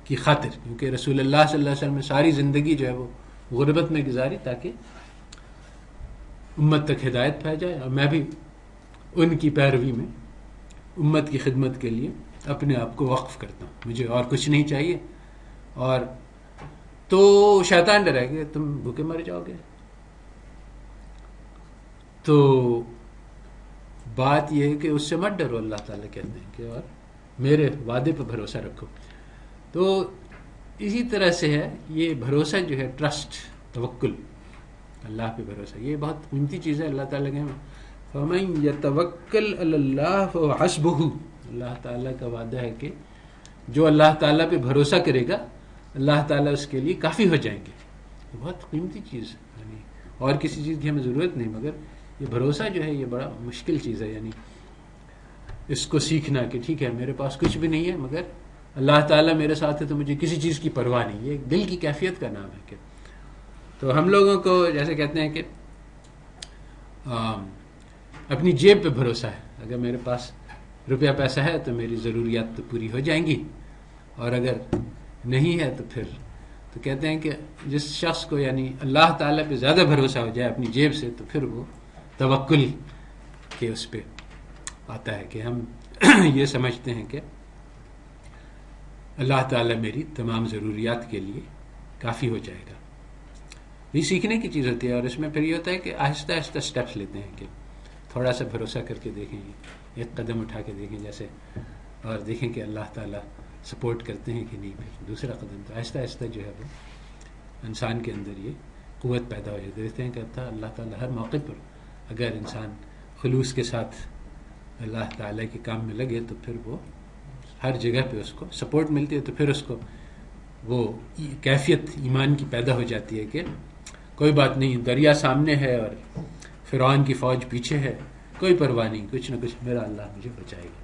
کی خاطر، کیونکہ رسول اللہ صلی اللہ علیہ وسلم نے ساری زندگی جو ہے وہ غربت میں گزاری تاکہ امت تک ہدایت پھیل جائے، اور میں بھی ان کی پیروی میں امت کی خدمت کے لیے اپنے آپ کو وقف کرتا ہوں، مجھے اور کچھ نہیں چاہیے. اور تو شیطان ڈرائے گا تم بھوکے مر جاؤ گے. تو بات یہ ہے کہ اس سے مت ڈرو، اللہ تعالیٰ کہتے ہیں کہ اور میرے وعدے پہ بھروسہ رکھو. تو اسی طرح سے ہے یہ بھروسہ جو ہے، ٹرسٹ، توکل، اللہ پہ بھروسہ، یہ بہت قیمتی چیز ہے. اللہ تعالیٰ کہ فَمَن يَتَوَكَّلْ عَلَى اللَّهِ فَهُوَ حَسْبُهُ، اللہ تعالیٰ کا وعدہ ہے کہ جو اللہ تعالیٰ پہ بھروسہ کرے گا اللہ تعالیٰ اس کے لیے کافی ہو جائیں گے. یہ بہت قیمتی چیز ہے، یعنی اور کسی چیز کی ہمیں ضرورت نہیں، مگر یہ بھروسہ جو ہے یہ بڑا مشکل چیز ہے. یعنی اس کو سیکھنا کہ ٹھیک ہے میرے پاس کچھ بھی نہیں ہے مگر اللہ تعالیٰ میرے ساتھ ہے تو مجھے کسی چیز کی پرواہ نہیں. یہ ایک دل کی کیفیت کا نام ہے. کہ تو ہم لوگوں کو جیسے کہتے ہیں کہ اپنی جیب پہ بھروسہ ہے. اگر میرے پاس روپیہ پیسہ ہے تو میری ضروریات تو پوری ہو جائیں گی، اور اگر نہیں ہے تو پھر تو کہتے ہیں کہ جس شخص کو یعنی اللہ تعالیٰ پہ زیادہ بھروسہ ہو جائے اپنی جیب سے تو پھر وہ توکل کے اس پہ آتا ہے کہ ہم یہ سمجھتے ہیں کہ اللہ تعالیٰ میری تمام ضروریات کے لیے کافی ہو جائے گا. یہ سیکھنے کی چیز ہوتی ہے، اور اس میں پھر یہ ہوتا ہے کہ آہستہ آہستہ سٹیپس لیتے ہیں کہ تھوڑا سا بھروسہ کر کے دیکھیں، ایک قدم اٹھا کے دیکھیں جیسے، اور دیکھیں کہ اللہ تعالیٰ سپورٹ کرتے ہیں کہ نہیں. پھر دوسرا قدم، تو آہستہ آہستہ جو ہے وہ انسان کے اندر یہ قوت پیدا ہو جاتی ہے. دیکھتے ہیں کہ اللہ تعالیٰ ہر موقع پر اگر انسان خلوص کے ساتھ اللہ تعالیٰ کے کام میں لگے تو پھر وہ ہر جگہ پہ اس کو سپورٹ ملتی ہے. تو پھر اس کو وہ کیفیت ایمان کی پیدا ہو جاتی ہے کہ کوئی بات نہیں، دریا سامنے ہے اور فرعون کی فوج پیچھے ہے، کوئی پرواہ نہیں، کچھ نہ کچھ میرا اللہ مجھے بچائے گا.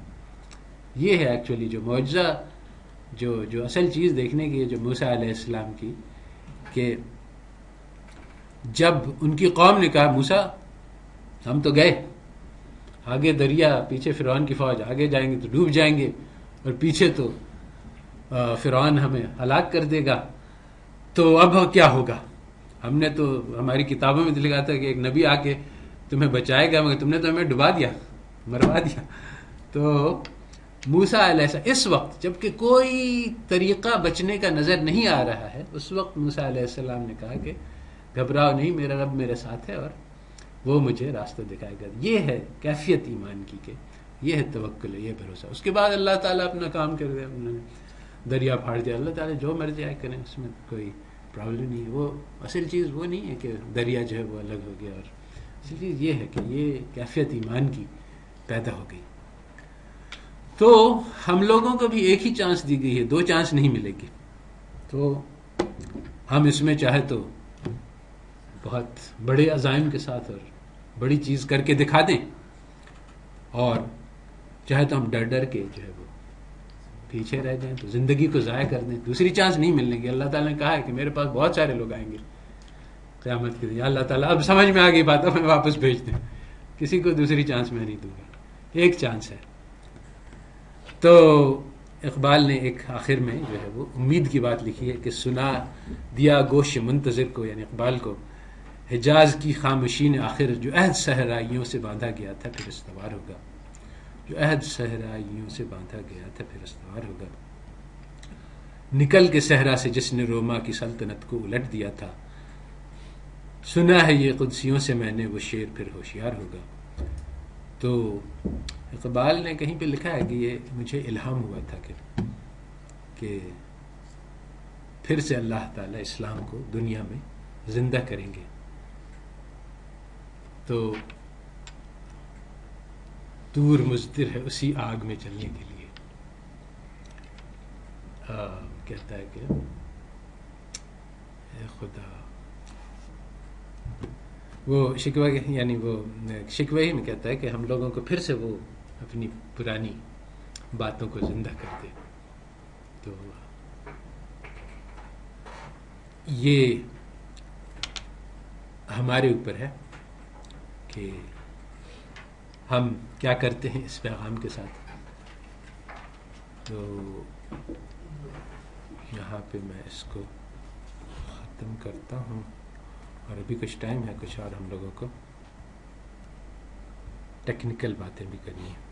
یہ ہے ایکچولی جو معجزہ، جو اصل چیز دیکھنے کی ہے جو موسیٰ علیہ السلام کی، کہ جب ان کی قوم نے کہا موسیٰ ہم تو گئے، آگے دریا، پیچھے فرعون کی فوج، آگے جائیں گے تو ڈوب جائیں گے اور پیچھے تو فرعون ہمیں ہلاک کر دے گا، تو اب کیا ہوگا؟ ہم نے تو ہماری کتابوں میں لکھا تھا کہ ایک نبی آ کے تمہیں بچائے گا، مگر تم نے تو ہمیں ڈبا دیا، مروا دیا. تو موسیٰ علیہ السلام اس وقت جب کہ کوئی طریقہ بچنے کا نظر نہیں آ رہا ہے، اس وقت موسیٰ علیہ السلام نے کہا کہ گھبراؤ نہیں، میرا رب میرے ساتھ ہے اور وہ مجھے راستہ دکھائے گا. یہ ہے کیفیت ایمان کی، کہ یہ ہے توکل، یہ بھروسہ. اس کے بعد اللہ تعالیٰ اپنا کام کر گئے، انہوں نے دریا پھاڑ دیا. اللہ تعالیٰ جو مرضی آئے کریں، اس میں کوئی پرابلم نہیں ہے. وہ اصل چیز وہ نہیں ہے کہ دریا جو ہے وہ الگ ہو گیا، اور اصل چیز یہ ہے کہ یہ کیفیت ایمان کی پیدا ہو گئی. تو ہم لوگوں کو بھی ایک ہی چانس دی گئی ہے، دو چانس نہیں ملے گی. تو ہم اس میں چاہے تو بہت بڑے عزائم کے ساتھ اور بڑی چیز کر کے دکھا دیں، اور چاہے تو ہم ڈر ڈر کے جو ہے وہ پیچھے رہ جائیں، تو زندگی کو ضائع کر دیں. دوسری چانس نہیں ملنے گی. اللہ تعالیٰ نے کہا ہے کہ میرے پاس بہت سارے لوگ آئیں گے قیامت کے دن. اللہ تعالیٰ اب سمجھ میں آ گئی بات، ہمیں واپس بھیج دیں، کسی کو دوسری چانس میں نہیں دوں گا، ایک چانس ہے. تو اقبال نے ایک آخر میں جو ہے وہ امید کی بات لکھی ہے کہ سنا دیا گوش منتظر کو، یعنی اقبال کو، حجاز کی خاموشی نے آخر جو عہد صحرائیوں سے باندھا گیا تھا پھر استوار ہوگا. جو عہد صحرائیوں سے باندھا گیا تھا پھر استوار ہوگا. نکل کے صحرا سے جس نے روما کی سلطنت کو الٹ دیا تھا، سنا ہے یہ قدسیوں سے میں نے وہ شعر پھر ہوشیار ہوگا. تو اقبال نے کہیں پہ لکھا ہے کہ یہ مجھے الہام ہوا تھا کہ پھر سے اللہ تعالیٰ اسلام کو دنیا میں زندہ کریں گے. تو دور مزدر ہے اسی آگ میں چلنے کے لیے. کہتا ہے کہ اے خدا، وہ شکوہ یعنی وہ شکوہ ہی میں کہتا ہے کہ ہم لوگوں کو پھر سے وہ اپنی پرانی باتوں کو زندہ کر دے. تو یہ ہمارے اوپر ہے کہ ہم کیا کرتے ہیں اس پیغام کے ساتھ. تو یہاں پہ میں اس کو ختم کرتا ہوں، اور ابھی کچھ ٹائم ہے، کچھ اور ہم لوگوں کو ٹیکنیکل باتیں بھی کرنی ہیں.